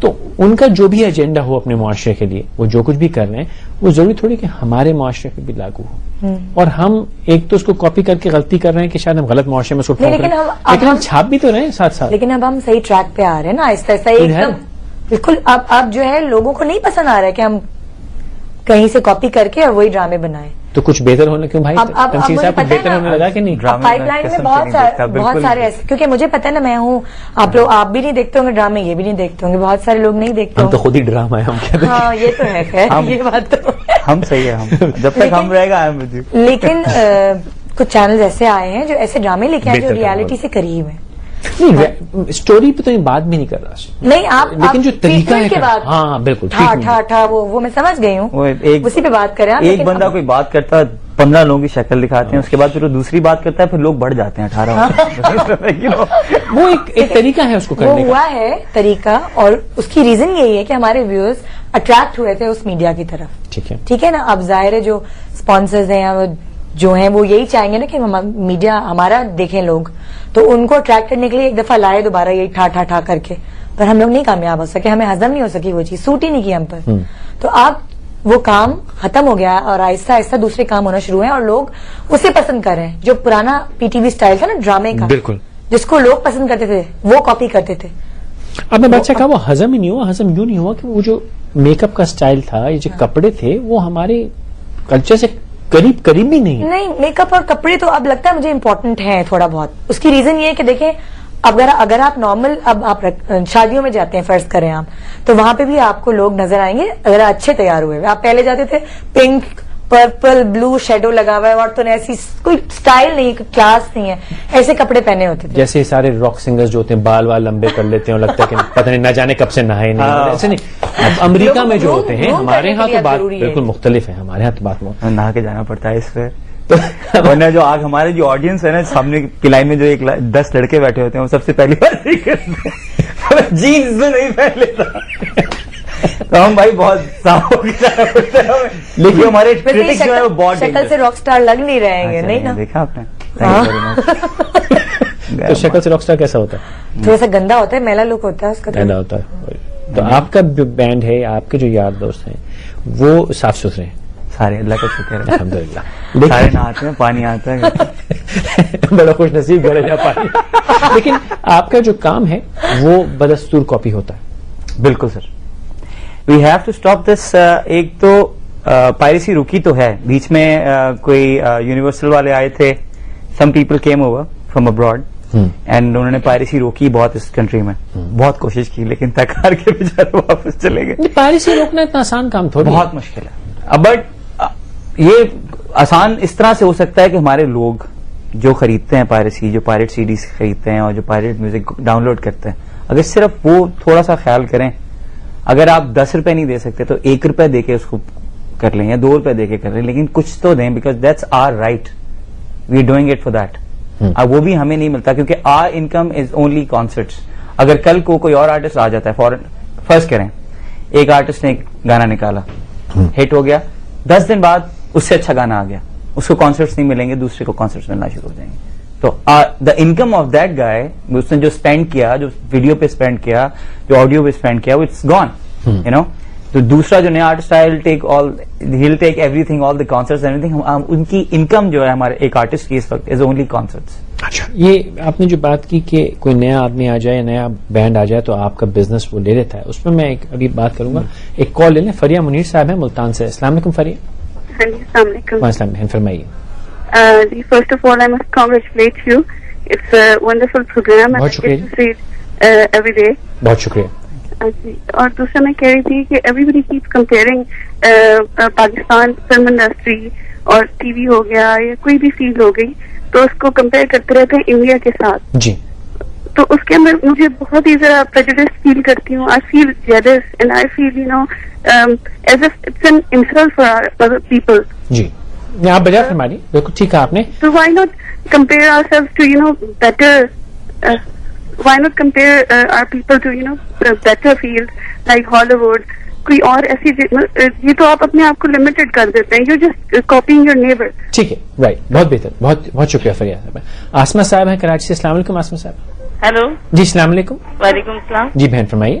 A: تو ان کا جو بھی agenda ہو اپنے معاشرے کے لیے، وہ جو کچھ بھی کر رہے ہیں، وہ ضروری تھوڑی کہ ہمارے معاشرے پہ بھی لاگو ہو. اور ہم ایک تو اس کو کاپی کر کے غلطی کر رہے ہیں کہ شاید ہم غلط معاشرے میں اس کو ٹھوک رہے ہیں، لیکن ہم چھاپ بھی تو رہے ہیں ساتھ ساتھ.
B: لیکن اب ہم صحیح ٹریک پہ آ رہے ہیں نا، آہستہ آہستہ ایک دم بالکل. اب جو ہے لوگوں کو نہیں پسند آ رہا ہے کہ ہم کہیں سے کاپی کر کے اور وہی ڈرامے بنائیں.
A: تو کچھ بہتر ہونے کیوں بھائی؟ تنسیر صاحب کچھ بہتر ہونے لگا کہ نہیں؟
B: پائپ لائن میں بہت سارے ایسے، کیونکہ مجھے پتا ہے نا، میں ہوں، آپ بھی نہیں دیکھتے ہوں گے ڈرامے، یہ بھی نہیں دیکھتے ہوں گے، بہت سارے لوگ نہیں دیکھتے.
A: ہم تو خود ہی ڈرامہ ہے، ہم کیا؟
B: ہاں یہ تو ہے، خیر یہ بات تو
C: ہم صحیح ہے، ہم جب تک ہم رہے گا.
B: لیکن کچھ چینل ایسے آئے ہیں جو ایسے ڈرامے لے کے آئے جو ریالٹی سے قریب ہیں.
A: نہیں، اسٹوری پہ تو بات بھی نہیں کر رہا
B: نہیں آپ،
A: لیکن جو طریقہ ہے، ہاں بالکل
B: ٹھا وہ میں سمجھ گئی ہوں، اسی پہ بات کریں.
C: ایک بندہ کوئی بات کرتا ہے 15 لوگوں کی شکل دکھاتے ہیں، اس کے بعد پھر وہ دوسری بات کرتا ہے، پھر لوگ بڑھ جاتے ہیں 18.
A: وہ ایک طریقہ ہے اس کو کرنے کا.
B: وہ ہوا ہے طریقہ، اور اس کی ریزن یہی ہے کہ ہمارے ویورز اٹریکٹ ہوئے تھے اس میڈیا کی طرف. ٹھیک ہے نا. اب ظاہر ہے جو اسپانسرز ہیں جو ہیں وہ یہی چاہیں گے نا کہ میڈیا ہمارا دیکھیں لوگ، تو ان کو اٹریکٹ کرنے کے لیے ایک دفعہ لائے دوبارہ یہی ٹھا کر کے، پر ہم لوگ نہیں کامیاب ہو سکے، ہمیں ہضم نہیں ہو سکی، وہ چیز سوٹ ہی نہیں کی ہم پر. تو اب وہ کام ختم ہو گیا اور آہستہ آہستہ دوسرے کام ہونا شروع ہیں، اور لوگ اسے پسند کر رہے ہیں. جو پرانا پی ٹی وی اسٹائل تھا نا ڈرامے کا،
A: بالکل
B: جس کو لوگ پسند کرتے تھے وہ کاپی کرتے تھے.
A: اب میں بادشاہ کہا وہ ہضم ہی نہیں ہوا. ہضم یوں نہیں ہوا کہ وہ جو میک اپ کا اسٹائل تھا، یہ جو کپڑے تھے، وہ ہمارے کلچر سے قریب بھی نہیں.
B: نہیں، میک اپ اور کپڑے تو اب لگتا ہے مجھے امپورٹنٹ ہیں تھوڑا بہت. اس کی ریزن یہ ہے کہ دیکھیں، اگر آپ نارمل اب آپ شادیوں میں جاتے ہیں فرض کریں آپ، تو وہاں پہ بھی آپ کو لوگ نظر آئیں گے اگر اچھے تیار ہوئے. آپ پہلے جاتے تھے پنک پرپل بلو شیڈو لگا ہوا ہے، اور تو ایسی کوئی سٹائل نہیں، کلاس نہیں ہے، ایسے کپڑے پہنے ہوتے تھے.
A: جیسے سارے راک سنگرز جو ہوتے ہیں بال لمبے کر لیتے ہیں اور لگتا ہے کہ پتہ نہیں نہ جانے کب سے نہائے نہیں. ایسے نہیں. اب امریکہ میں جو ہوتے ہیں، ہمارے ہاں تو بات بالکل مختلف ہے. ہمارے ہاں تو بات
C: نہا کے جانا پڑتا ہے اس پہ. ورنہ جو آج ہمارے جو آڈینس ہے نا، سامنے کی لائن میں جو 10 لڑکے بیٹھے ہوتے ہیں، وہ سب سے پہلی بار جینس میں نہیں پہن لیتا. تو ہم بھائی بہت صاف ہو گیا، لیکن ہمارے کرٹکس جو ہے وہ بہت
B: شکل سے راک سٹار لگ نہیں رہیں گے. نہیں نا،
C: دیکھا آپ نے؟
A: تو شکل سے راک سٹار کیسا ہوتا ہے؟
B: تھوڑا سا گندا ہوتا ہے، میلا لک ہوتا ہے اس کا.
A: گندا ہوتا ہے. تو آپ کا جو بینڈ ہے، آپ کے جو یار دوست ہیں، وہ صاف ستھرے ہیں
C: سارے؟ اللہ کا شکر ہے،
A: الحمدللہ.
C: سارے نہاتے ہیں، پانی آتا ہے.
A: بڑا خوش نصیب گھر جا پانی. لیکن آپ کا جو کام ہے وہ بدستور کاپی ہوتا ہے.
C: بالکل sir. We have to stop this. ایک تو پائریسی رکی تو ہے، بیچ میں کوئی یونیورسل والے آئے تھے، some people came over from abroad, and انہوں نے پائریسی روکی بہت اس کنٹری میں. بہت کوشش کی، لیکن تک ہار کے بیچارے واپس چلے گئے.
A: پائریسی روکنا اتنا آسان کام تھوڑا،
C: بہت مشکل ہے. بٹ یہ آسان اس طرح سے ہو سکتا ہے کہ ہمارے لوگ جو خریدتے ہیں پائریسی، جو پائریٹ سی ڈیز خریدتے ہیں اور جو پائریٹ میوزک ڈاؤن لوڈ کرتے ہیں، اگر صرف وہ تھوڑا سا خیال کریں، اگر آپ 10 روپے نہیں دے سکتے تو 1 روپے دے کے اس کو کر لیں یا 2 روپے دے کے کر لیں، لیکن کچھ تو دیں، because that's are right. We doing it for that. وہ بھی ہمیں نہیں ملتا کیونکہ our income is only concerts. اگر کل کو کوئی اور آرٹسٹ آ جاتا ہے، فورن فرض کریں ایک آرٹسٹ نے ایک گانا نکالا، ہٹ ہو گیا، 10 دن بعد اس سے اچھا گانا آ گیا، اس کو کانسرٹس نہیں ملیں گے، دوسرے کو کانسرٹس ملنا شروع ہو جائیں گے. تو the income of that guy, اس نے جو اسپینڈ کیا، جو ویڈیو پہ اسپینڈ کیا، جو آڈیو پہ اسپینڈ کیا، اٹس گون. You know. تو دوسرا جو نیا آرٹسٹ ہے، ہیل ٹیک ایوری تھنگ، آل دا کانسرٹس ایوری تھنگ. ان کی انکم جو ہے ہمارے ایک آرٹسٹ کی اس وقت از اونلی کانسرٹس.
A: اچھا، یہ آپ نے جو بات کی کہ کوئی نیا آدمی آ جائے، نیا بینڈ آ جائے تو آپ کا بزنس وہ لے لیتا ہے، اس میں ایک ابھی بات کروں گا. ایک کال لے لیں. فریہ منیر صاحب ہیں ملتان سے. السلام علیکم فریہ.
G: ہاں جی، السلام علیکم.
A: السلام، فرمائیے.
G: جی، first of all I must congratulate you. It's a wonderful programme.
A: بہت شکریہ.
G: Every day.
A: بہت شکریہ.
G: جی، اور دوسرا میں کہہ رہی تھی کہ everybody keeps compering Pakistan film industry اور ٹی وی ہو گیا یا کوئی بھی فیلڈ ہو گئی، تو اس کو کمپیئر کرتے رہتے ہیں انڈیا کے ساتھ.
A: جی.
G: تو اس کے اندر مجھے بہت ہی ذرا پریجوڈس فیل کرتی ہوں. I feel jealous and I feel you know as if it's an insult for other people.
A: جی، آپ بجا فرمائیے. بالکل ٹھیک ہے آپ نے.
G: So why not compare ourselves to, you know, better, why not compare our people to, you know, better fields like Hollywood, کوئی اور ایسی. یہ تو آپ اپنے آپ کو لمیٹڈ کر دیتے ہیں. You're just copying your neighbor.
A: ٹھیک ہے، رائٹ. بہت بہتر. بہت شکریہ فریہ صاحب. آسما صاحب ہیں کراچی سے. السلام علیکم آسما صاحب.
H: ہیلو
A: جی السلام علیکم.
H: وعلیکم السلام.
A: جی بہن فرمائیے.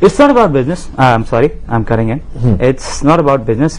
C: It's not about business. I'm sorry, I'm cutting in. It's not about business.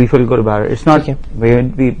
C: we feel good about it. It's not.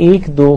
A: 1-2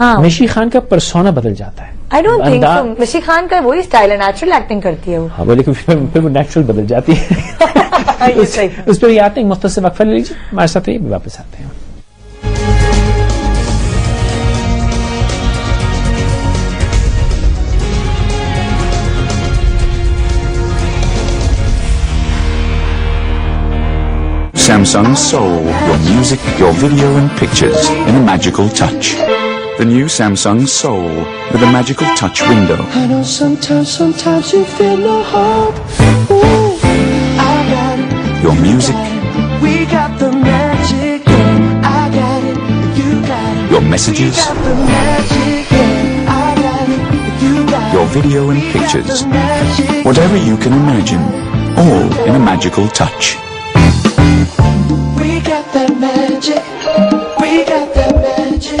B: ہاں
A: مشی خان کا پرسونا بدل جاتا ہے.
B: I don't think so. Mishi Khan کا وہی اسٹائل ہے, نیچرل ایکٹنگ کرتی ہے وہ.
A: ہاں لیکن پھر وہ نیچرل بدل جاتی ہے. اس پہ یہ آتے ہیں, مختصر وقفہ لے لیجیے, ہمارے ساتھ یہ واپس آتے ہیں.
D: Samsung Soul, your music, your video and pictures in a magical touch. The new Samsung Soul with a magical touch window.
E: I know sometimes you feel no hope. Ooh, I got it.
D: Your music,
E: We got the magic. Yeah, I got it. You got it.
D: your messages,
E: We got the magic. Yeah, I got it. You got it.
D: your video and pictures.
E: The magic.
D: Whatever you can imagine, all in a magical touch.
E: We got that magic. We got that magic.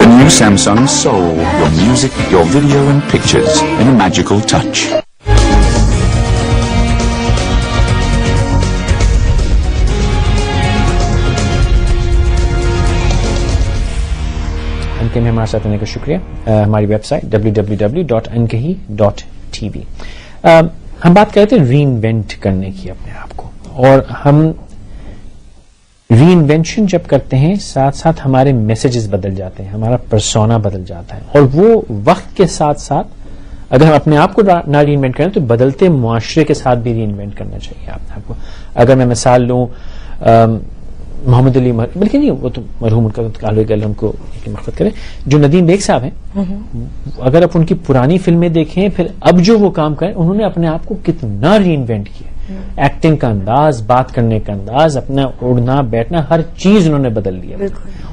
D: The new Samsung Soul, your music, your video and pictures in a magical touch.
A: انکے میں ہمارے ساتھ ہونے کا شکریہ. ہماری web site www.ankahi.tv. ہم بات کر رہے تھے ری انوینٹ کرنے کی اپنے آپ کو, اور ہم ری انوینشن جب کرتے ہیں ساتھ ساتھ ہمارے میسیجز بدل جاتے ہیں, ہمارا پرسونا بدل جاتا ہے, اور وہ وقت کے ساتھ ساتھ اگر ہم اپنے آپ کو نہ ری انوینٹ کریں تو بدلتے معاشرے کے ساتھ بھی ری انوینٹ کرنا چاہیے آپ کو. اگر میں مثال لوں محمد علی, بلکہ نہیں وہ تو مرحوم, ان کا ان کو مغفرت کرے, جو ندیم بیگ صاحب ہیں, اگر آپ ان کی پرانی فلمیں دیکھیں پھر اب جو وہ کام کریں, انہوں نے اپنے آپ کو کتنا ری انوینٹ کیا. ایکٹنگ کا انداز, بات کرنے کا انداز, اپنا اڑنا بیٹھنا, ہر چیز انہوں نے بدل لیا.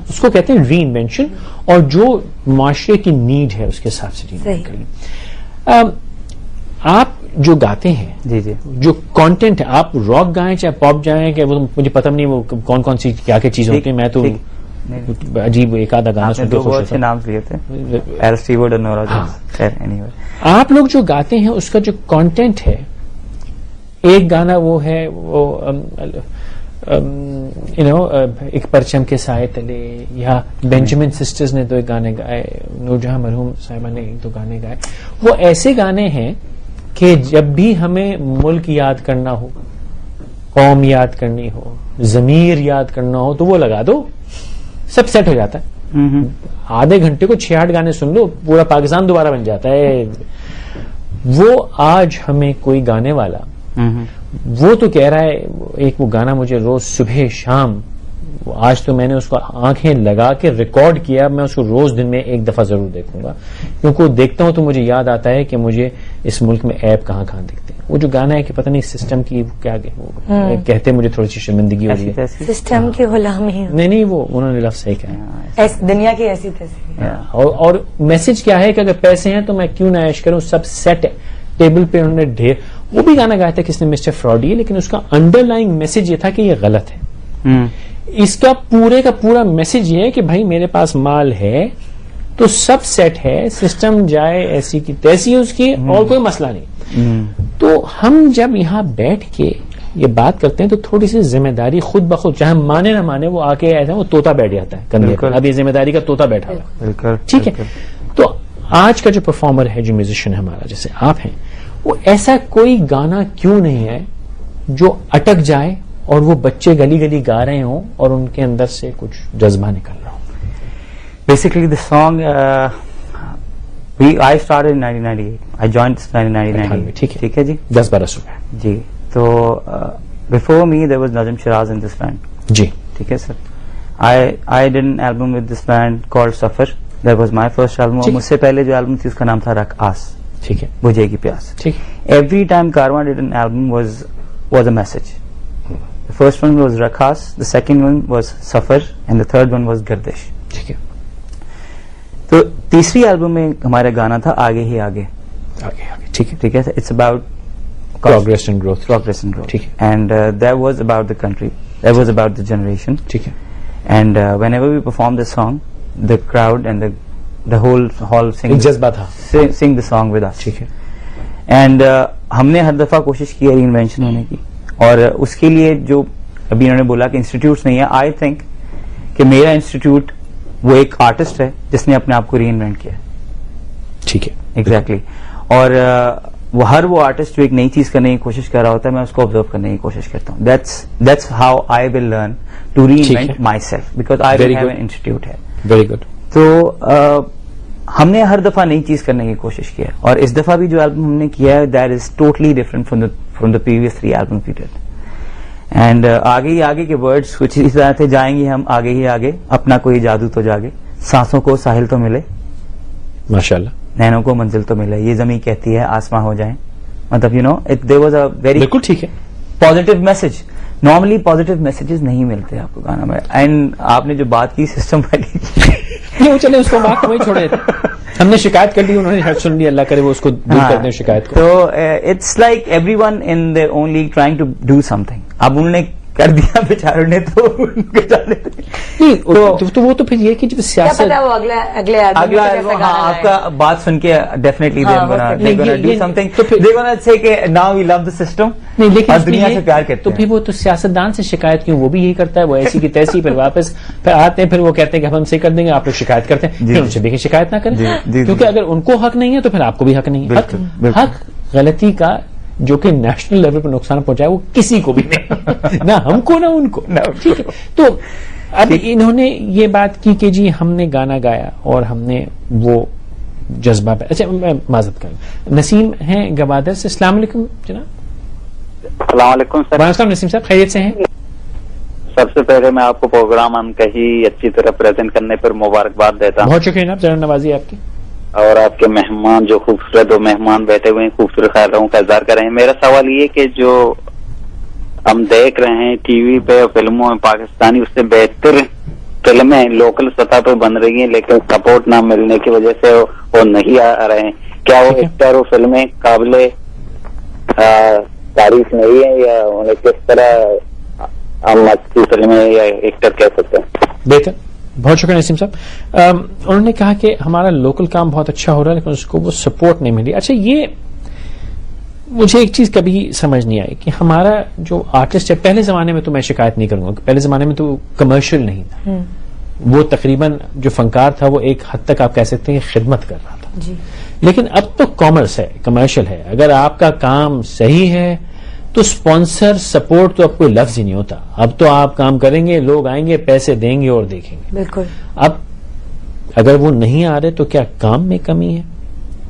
A: اس کو کہتے ہیں ری انوینشن, اور جو معاشرے کی نیڈ ہے اس کے حساب سے ری انوینٹ کریں. آپ جو گاتے ہیں,
C: جی جی,
A: جو کانٹینٹ ہے, آپ راک گائیں چاہے پاپ جائیں, کہ وہ مجھے پتہ نہیں وہ کون سی کیا کیا چیزیں ہوتی ہیں, میں تو عجیب ایک آدھا گانا سنتے خوش ہوتا ہوں.
C: نام لیے تھے ایرسٹیورڈ اور نورا جونس.
A: آپ لوگ جو گاتے ہیں اس کا جو کانٹینٹ ہے, ایک گانا وہ ہے وہ ایک پرچم کے سائے تلے, یا بینجامن سسٹرز نے 2 گانے گائے, نور جہاں مرحوم صاحبہ نے 1-2 گانے گائے. وہ ایسے گانے ہیں کہ جب بھی ہمیں ملک یاد کرنا ہو, قوم یاد کرنی ہو, ضمیر یاد کرنا ہو, تو وہ لگا دو, سب سیٹ ہو جاتا ہے. آدھے گھنٹے کو 6-8 گانے سن لو, پورا پاکستان دوبارہ بن جاتا ہے. وہ آج ہمیں کوئی گانے والا وہ تو کہہ رہا ہے, ایک وہ گانا مجھے روز صبح شام, آج تو میں نے اس کو آنکھیں لگا کے ریکارڈ کیا, میں اس کو روز دن میں 1 دفعہ ضرور دیکھوں گا, کیونکہ وہ دیکھتا ہوں تو مجھے یاد آتا ہے کہ مجھے اس ملک میں عیب کہاں کہاں دکھتے ہیں. وہ جو گانا ہے کہ پتہ نہیں سسٹم کی کیا کہتے, مجھے تھوڑی سی شرمندگی ہو رہی ہے,
B: سسٹم کی غلامی.
A: نہیں وہ انہوں نے لفظ صحیح کہا,
B: دنیا کی ایسی تیسی.
A: اور میسج کیا ہے کہ اگر پیسے ہیں تو میں کیوں نہ عیش کروں, سب سیٹ ہے ٹیبل پہ. انہوں نے ڈھیر وہ بھی گانا گایا تھا کس نے, مسٹر فراڈی, لیکن اس کا انڈر لائنگ میسج یہ تھا کہ یہ غلط ہے. اس کا پورا میسج یہ ہے کہ بھائی میرے پاس مال ہے تو سب سیٹ ہے, سسٹم جائے ایسی کی تیسی اس کی, اور کوئی مسئلہ نہیں. تو ہم جب یہاں بیٹھ کے یہ بات کرتے ہیں تو تھوڑی سی ذمہ داری خود بخود, چاہے مانے نہ مانے, وہ آ کے ایسا وہ طوطا بیٹھ جاتا ہے کندھے پر, اب یہ ذمہ داری کا طوطا بیٹھا ہوا. ٹھیک ہے, تو آج کا جو پرفارمر ہے, جو میوزیشین ہے ہمارا جیسے آپ ہیں, وہ ایسا کوئی گانا کیوں نہیں ہے جو اٹک جائے اور وہ بچے گلی گلی گا رہے ہوں اور ان کے اندر سے کچھ جذبہ نکل رہا ہو.
C: Basically the song I started in 1998. I joined this 1998.
A: ٹھیک ہے جی 10-12 روپے
C: جی. تو before me there was Nazim Shiraz in this band.
A: جی
C: ٹھیک ہے سر. I did an album with this band called Safar. That was my first album. اور مجھ سے پہلے جو album تھی اس کا نام تھا رقاص.
A: ٹھیک ہے
C: بجھے کی پیاس.
A: ٹھیک.
C: Every time Karwan did an album was a message. The first one was Rakhas, the second one was Safar, and the third one was Gardish.
A: ٹھیک ہے.
C: تو تیسری البم میں ہمارا گانا تھا آگے ہی آگے.
A: آگے آگے ٹھیک ہے.
C: ٹھیک ہے. It's about
A: progress and growth.
C: ٹھیک ہے. And that was about the country, that was about the generation.
A: ٹھیک ہے.
C: And whenever we performed the song, the crowd and the whole hall
A: جذبہ تھا
C: sing the song with us.
A: ٹھیک ہے.
C: And ہم نے ہر دفعہ کوشش کی ہے ری انوینشن ہونے کی, اور اس کے لیے جو ابھی انہوں نے بولا کہ انسٹیٹیوٹس نہیں ہے, آئی تھنک کہ میرا انسٹیٹیوٹ وہ ایک آرٹسٹ ہے جس نے اپنے آپ کو ری انوینٹ کیا.
A: ٹھیک ہے.
C: ایگزیکٹلی. اور وہ آرٹسٹ جو ایک نئی چیز کرنے کی کوشش کر رہا ہوتا ہے, میں اس کو آبزرو کرنے کی کوشش کرتا ہوں. That's how I will learn to reinvent myself, because I will have an institute ہے.
A: Very good.
C: تو ہم نے ہر دفعہ نئی چیز کرنے کی کوشش کی ہے, اور اس دفعہ بھی جو البم ہم نے کیا ہے that is totally different from the previous 3 albums we did. And آگے ہی آگے کے ورڈز کچھ اس طرح سے جائیں گے ہم آگے ہی آگے, اپنا کوئی جادو تو جاگے, سانسوں کو ساحل تو ملے,
A: ماشاءاللہ
C: نینوں کو منزل تو ملے, یہ زمین کہتی ہے آسماں ہو جائیں. مطلب there was a very
A: بالکل ٹھیک ہے
C: positive message. Normally positive messages نہیں ملتے آپ کو گانا میں. اینڈ آپ نے جو بات کی سسٹم والی,
A: وہ چلے اس کو بات وہی چھوڑے, ہم نے شکایت کر لی, انہوں نے سن لی, اللہ کرے وہ اس کو دور کر دیں شکایت کو.
C: تو it's like everyone in their own league trying to do something. اب انہوں نے کر دیا بیچاروں نے, تو
A: وہ تو پھر یہ کہ جب سیاست
C: اگلا آپ کا بات سن کے ڈیفینیٹلی ڈو سم تھنگ, دے گونا سے کہ now we love the system, اور دنیا سے پیار کرتے ہیں.
A: تو پھر وہ تو سیاستدان سے شکایت کیوں, وہ بھی یہی کرتا ہے, وہ ایسی کی تیسی, پھر واپس پھر آتے ہیں, پھر وہ کہتے ہیں کہ ہم سے کر دیں گے, آپ لوگ شکایت کرتے ہیں, پھر ان سے بھی شکایت نہ کریں, کیونکہ اگر ان کو حق نہیں ہے تو پھر آپ کو بھی حق نہیں ہے. حق غلطی کا جو کہ نیشنل لیول پر نقصان پہنچائے وہ کسی کو بھی نہیں, نہ ہم کو نہ ان کو. ٹھیک ہے. تو اب انہوں نے یہ بات کی کہ جی ہم نے گانا گایا اور ہم نے وہ جذبہ پہ. اچھا میں معذرت کروں, نسیم ہیں گوادر سے. السلام علیکم جناب.
I: السلام علیکم سر.
A: وعلیکم السلام نسیم صاحب, خیریت سے ہیں؟
I: سب سے پہلے میں آپ کو پروگرام ہم کہیں اچھی طرح پریزنٹ کرنے پر مبارکباد دیتا ہوں.
A: بہت شکریہ جناب, ذرا نوازی آپ کی.
I: اور آپ کے مہمان جو خوبصورت و مہمان بیٹھے ہوئے ہیں, خوبصورت خیالوں کا اظہار کر رہے ہیں. میرا سوال یہ کہ جو ہم دیکھ رہے ہیں ٹی وی پہ فلموں میں پاکستانی, اس سے بہتر فلمیں لوکل سطح پہ بن رہی ہیں, لیکن سپورٹ نہ ملنے کی وجہ سے وہ نہیں آ رہے ہیں. کیا وہ ایکٹر و فلمیں قابل تعریف نہیں ہے, یا انہیں کس طرح ہم اچھی فلمیں یا ایکٹر کہہ سکتے ہیں؟
A: بہتر. بہت شکریہ نسیم صاحب. انہوں نے کہا کہ ہمارا لوکل کام بہت اچھا ہو رہا ہے لیکن اس کو وہ سپورٹ نہیں ملی. اچھا یہ مجھے ایک چیز کبھی سمجھ نہیں آئی کہ ہمارا جو آرٹسٹ ہے, پہلے زمانے میں تو میں شکایت نہیں کروں گا, پہلے زمانے میں تو کمرشل نہیں تھا, وہ تقریباً جو فنکار تھا وہ ایک حد تک آپ کہہ سکتے ہیں خدمت کر رہا تھا. لیکن اب تو کامرس ہے, کمرشل ہے. اگر آپ کا کام صحیح ہے تو اسپانسر سپورٹ تو اب کوئی لفظ ہی نہیں ہوتا. اب تو آپ کام کریں گے, لوگ آئیں گے, پیسے دیں گے اور دیکھیں گے.
B: بالکل.
A: اب اگر وہ نہیں آ رہے تو کیا کام میں کمی ہے,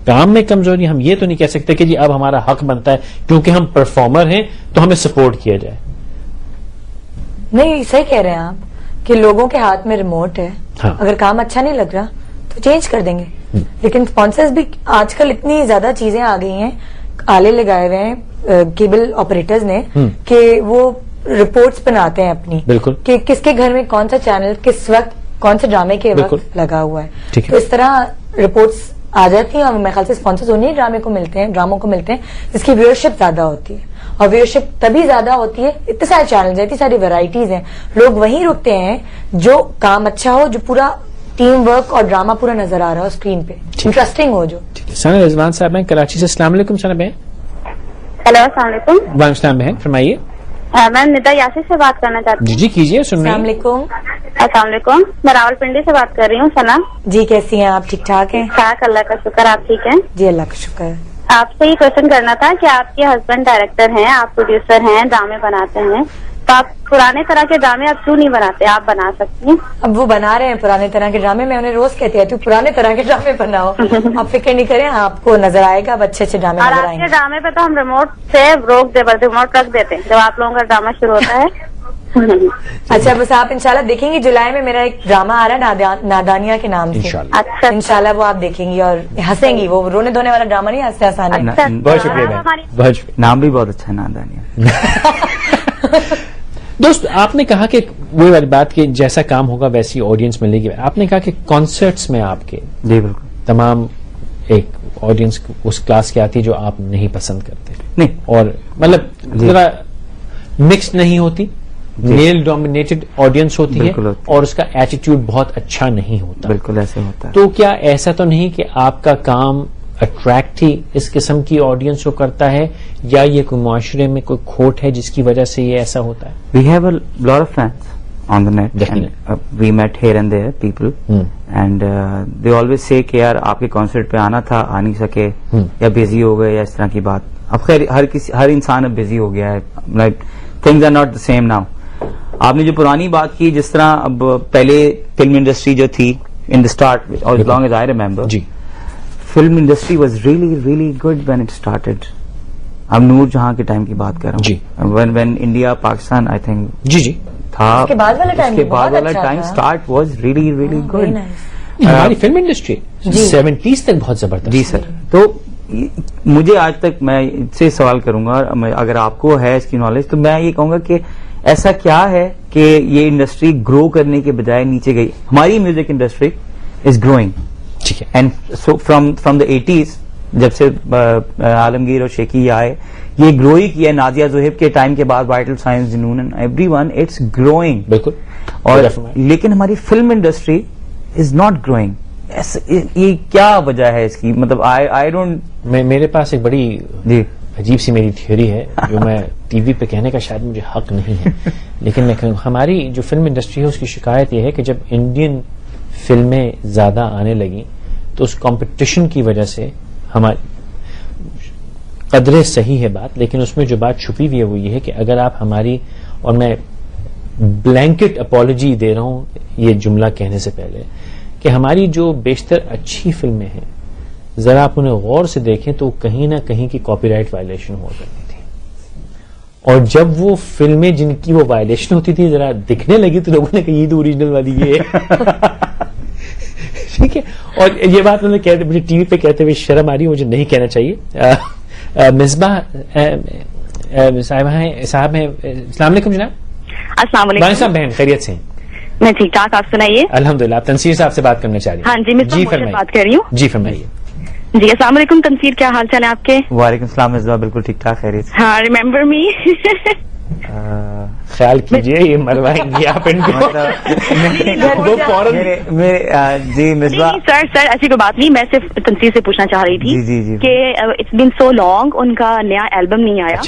A: کام میں کمزوری؟ ہم یہ تو نہیں کہہ سکتے کہ جی اب ہمارا حق بنتا ہے کیونکہ ہم پرفارمر ہیں تو ہمیں سپورٹ کیا جائے.
B: نہیں, صحیح کہہ رہے ہیں آپ کہ لوگوں کے ہاتھ میں ریموٹ ہے. اگر کام اچھا نہیں لگ رہا تو چینج کر دیں گے. لیکن اسپانسرز بھی آج کل اتنی زیادہ چیزیں آ گئی ہیں, آلے لگائے ہوئے ہیں کیبل آپریٹرز نے کہ وہ رپورٹس بناتے ہیں اپنی, بالکل, کہ کس کے گھر میں کون سا چینل کس وقت کون سے ڈرامے کے وقت لگا ہوا ہے. تو اس طرح رپورٹس آ جاتی ہیں, اور میرے خیال سے اسپانسرز انہیں ڈراموں کو ملتے ہیں جس کی ویورشپ زیادہ ہوتی ہے. اور ویورشپ تبھی زیادہ ہوتی ہے, اتنے سارے چینلز ہیں, اتنی ساری ویرائٹیز ہیں, لوگ وہیں رکتے ہیں جو کام اچھا ہو, جو پورا ٹیم ورک اور ڈرامہ پورا نظر آ رہا ہو اسکرین پہ, انٹرسٹنگ ہو جو.
A: ثنا رضوان صاحب ہیں کراچی سے. السلام علیکم ثنا بہن.
J: ہیلو السلام علیکم.
A: وعلیکم السلام بہن, فرمائیے.
J: میں ندا یاسر سے بات کرنا چاہتی ہوں.
A: جی کیجیے.
B: السلام علیکم.
J: السلام علیکم, میں راول پنڈی سے بات کر رہی ہوں. ثنا
B: جی کیسی ہیں آپ؟ ٹھیک ٹھاک ہیں؟
J: ٹھاک, اللہ کا شکر. آپ ٹھیک ہیں؟
B: جی اللہ کا شکر.
J: آپ سے یہ کوشچن کرنا تھا کہ آپ کے ہسبینڈ ڈائریکٹر ہیں, آپ پروڈیوسر ہیں, ڈرامے بناتے ہیں, تو تو آپ پرانے طرح کے ڈرامے اب کیوں نہیں بناتے؟ آپ بنا سکتی ہیں.
B: اب وہ بنا رہے ہیں پرانے طرح کے ڈرامے. میں انہیں روز کہتی ہے تو پرانے طرح کے ڈرامے بناؤ. آپ فکر نہیں کریں, آپ کو نظر آئے گا, اب اچھے اچھے ڈرامے
J: اور
B: نظر
J: آپ
B: آئیں
J: کے
B: گے.
J: ڈرامے پہ تو ہم ریموٹ سے روک دے بس ریموٹ رکھ دیتے ہیں جب آپ لوگوں کا ڈرامہ شروع ہوتا ہے.
B: اچھا بس آپ انشاءاللہ دیکھیں گی, جولائی میں میرا ایک ڈرامہ آ رہا ہے نادانیہ کے نام سے.
J: اچھا
B: انشاءاللہ وہ آپ دیکھیں گی اور ہنسیں گی. وہ رونے دھونے والا ڈرامہ نہیں, ہنستے ہنسانے.
A: بہت شکریہ بہت شکریہ.
C: نام بھی بہت اچھا ہے نادانیہ.
A: دوست آپ نے کہا کہ وہی والی بات کہ جیسا کام ہوگا ویسی آڈینس ملے گی. آپ نے کہا کہ کانسرٹس میں آپ کے
C: جی بالکل
A: تمام ایک آڈینس اس کلاس کی آتی ہے جو آپ نہیں پسند کرتے
C: نہیں,
A: اور مطلب ذرا مکس نہیں ہوتی, میل ڈومینیٹڈ آڈینس ہوتی ہے اور اس کا ایٹیٹیوڈ بہت اچھا نہیں ہوتا.
C: بالکل ایسے ہوتا ہے.
A: تو کیا ایسا تو نہیں کہ آپ کا کام اٹریکٹ ہی اس قسم کی آڈینس کو کرتا ہے, یا یہ کوئی معاشرے میں کوئی کھوٹ ہے جس کی وجہ سے یہ ایسا ہوتا ہے؟
C: We have a lot of fans on the net, we meet here and there people and they always say کہ یار آپ کے کانسرٹ پہ آنا تھا, آ نہیں سکے یا بزی ہو گئے یا اس طرح کی بات. اب خیر ہر انسان اب بزی ہو گیا ہے, like things are not the same now. آپ نے جو پرانی بات کی, جس طرح اب پہلے فلم انڈسٹری جو تھی ان دا اسٹارٹ, اور as long as I remember,
A: جی
C: film industry was really really good when it started. اب نور جہاں کے ٹائم کی بات کر رہا ہوں,
A: جی
C: when India Pakistan I think
A: جی جی
C: تھا,
B: اس کے بعد والا
C: time start was really really good.
A: ہماری فلم انڈسٹری 70s تک بہت زبردست.
C: جی سر. تو مجھے آج تک, میں اس سے سوال کروں گا, اگر آپ کو ہے اس کی نالج, تو میں یہ کہوں گا کہ ایسا کیا ہے کہ یہ انڈسٹری گرو کرنے کے بجائے نیچے گئی؟ ہماری میوزک انڈسٹری از گروئنگ,
A: ٹھیک ہے,
C: and so from the 80s جب سے عالمگیر اور شیخی آئے, یہ گرو ہی کیا. نازیہ زہیب کے ٹائم کے بعد Vital Signs, Junoon, and everyone, it's growing.
A: بالکل.
C: اور لیکن ہماری film industry is not growing. یہ کیا وجہ ہے اس کی؟ مطلب آئی ڈونٹ,
A: میرے پاس ایک بڑی
C: جی
A: عجیب سی میری تھیوری ہے جو میں ٹی وی پہ کہنے کا شاید مجھے حق نہیں ہے, لیکن میں کہوں, ہماری جو فلم انڈسٹری ہے اس کی شکایت یہ ہے کہ جب انڈین فلمیں زیادہ آنے لگیں تو اس کمپٹیشن کی وجہ سے ہماری قدرے صحیح ہے بات, لیکن اس میں جو بات چھپی ہوئی ہے وہ یہ ہے کہ اگر آپ ہماری, اور میں بلینکٹ اپالوجی دے رہا ہوں یہ جملہ کہنے سے پہلے, کہ ہماری جو بیشتر اچھی فلمیں ہیں ذرا آپ انہیں غور سے دیکھیں تو کہیں نہ کہیں کی کاپی رائٹ وائلیشن ہوا کرتی تھی, اور جب وہ فلمیں جن کی وہ وائلیشن ہوتی تھی ذرا دکھنے لگی تو لوگوں نے کہا یہ تو اوریجنل والی یہ ہے. ٹھیک ہے, اور یہ بات مجھے ٹی وی پہ کہتے ہوئے شرم آ رہی ہے, مجھے نہیں کہنا چاہیے. مصباح صاحب ہیں, السلام علیکم جناب.
K: السلام علیکم
A: صاحب, بہن خیریت سے؟
K: میں ٹھیک ٹھاک, آپ سنائیے.
A: الحمدللہ. آپ تنصیر صاحب سے بات کرنا چاہ رہی ہیں؟
K: ہاں جی, میں بات کر رہی ہوں.
A: جی فرمائیے.
K: جی السلام علیکم تنصیر, کیا حال چال ہے آپ کے؟
C: وعلیکم السلام مصباح, بالکل ٹھیک ٹھاک, خیریت.
K: ہاں, ریمبر می.
A: خیال کیجئے یہ مروائیں گے آپ ان کو.
C: جی مصباح
K: سر ایسی کوئی بات نہیں, میں صرف تنصیر سے پوچھنا چاہ رہی تھی کہ اٹس بین سو لانگ, ان کا نیا البم نہیں آیا.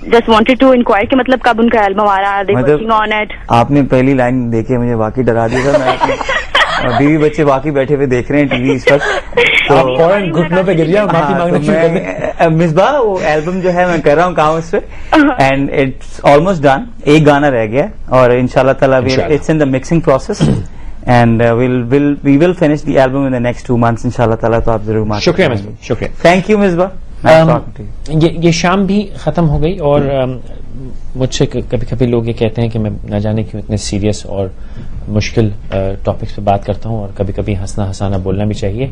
K: جسٹ وانٹیڈ ٹو انکوائر کہ مطلب کب ان کا البم آ رہا ہے.
C: آپ نے پہلی لائن دیکھی مجھے واقعی ڈرا دیا تھا. بیوی بچے باقی بیٹھے ہوئے دیکھ رہے ہیں ٹی وی اس وقت,
A: گھٹنوں پہ گر جاؤ.
C: مصباح وہ البم جو ہے میں کر رہا ہوں کام اس پہ, اینڈ اٹس آلموسٹ ڈن. ایک گانا رہ گیا اور ان شاء اللہ تعالیٰ it's in the mixing process, and we will finish the album in the next 2 months ان شاء اللہ تعالیٰ. تو آپ ضرور.
A: شکریہ مصباح, شکریہ.
C: Thank you Misbah.
A: یہ شام بھی ختم ہو گئی, اور مجھ سے کبھی کبھی لوگ یہ کہتے ہیں کہ میں نہ جانے کیوں اتنے سیریس اور مشکل ٹاپکس پہ بات کرتا ہوں, اور کبھی کبھی ہنسنا ہنسانا بولنا بھی چاہیے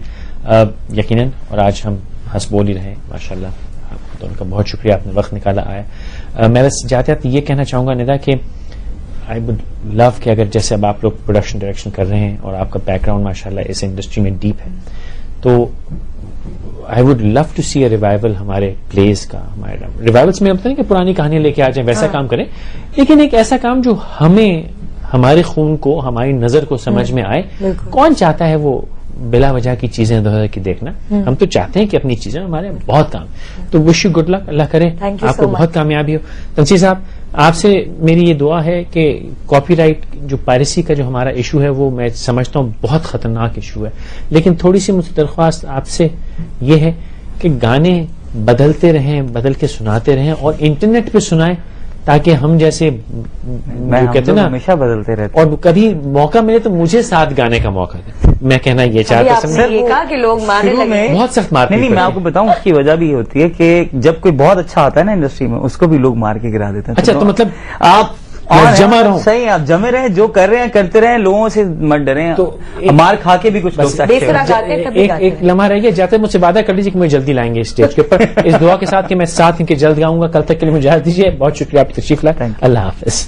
A: یقیناً, اور آج ہم ہنس بول ہی رہے ہیں ماشاء اللہ. تو ان کا بہت شکریہ, آپ نے وقت نکالا آیا. میں بس جاتے جاتے یہ کہنا چاہوں گا ندا کہ آئی وڈ لو کہ اگر جیسے اب آپ لوگ پروڈکشن ڈائریکشن کر رہے ہیں اور آپ کا بیک گراؤنڈ ماشاء اللہ اس انڈسٹری میں ڈیپ ہے, تو I would love to see a revival ہمارے پلیز کا. ہمارے ریوائولس میں ہوتا ہے کہ پرانی کہانیاں لے کے آ جائیں, ویسا کام کریں, لیکن ایک ایسا کام جو ہمیں, ہمارے خون کو, ہماری نظر کو سمجھ میں آئے. کون چاہتا ہے وہ بلا وجہ کی چیزیں ادھر کی دیکھنا؟ ہم تو چاہتے ہیں کہ اپنی چیزیں ہمارے بہت کام. تو وش یو گڈ لک, اللہ کرے آپ کو بہت کامیابی ہو. تنصیر صاحب, آپ سے میری یہ دعا ہے کہ کاپی رائٹ جو پائریسی کا جو ہمارا ایشو ہے وہ میں سمجھتا ہوں بہت خطرناک ایشو ہے, لیکن تھوڑی سی مجھ سے درخواست آپ سے یہ ہے کہ گانے بدلتے رہیں, بدل کے سناتے رہیں, اور انٹرنیٹ پہ سنائیں تاکہ ہم جیسے کہتے ہیں نا
C: ہمیشہ بدلتے رہتے،
A: اور کبھی موقع ملے تو مجھے ساتھ گانے کا موقع دے. میں کہنا یہ چاہتا
B: ہوں کہ لوگ مارنے لگے،
A: بہت سخت مارتے.
C: نہیں میں آپ کو بتاؤں اس کی وجہ بھی ہوتی ہے کہ جب کوئی بہت اچھا آتا ہے نا انڈسٹری میں اس کو بھی لوگ مار کے گرا دیتے ہیں.
A: اچھا تو مطلب
C: آپ جمع رہو، صحیح، آپ جمے رہے، جو کر رہے ہیں کرتے رہے، لوگوں سے مت ڈریں. تو مار کھا کے بھی کچھ لوگ
A: ایک لمحہ رہ گیا جاتے مجھ سے وعدہ کر لیجیے کہ مجھے جلدی لائیں گے اسٹیج کے اوپر، اس دعا کے ساتھ کہ میں ساتھ ان کے جلد گاؤں گا. کل تک کے لیے مجھے اجازت دیجیے. بہت شکریہ آپ کی تشریف لائے. اللہ حافظ.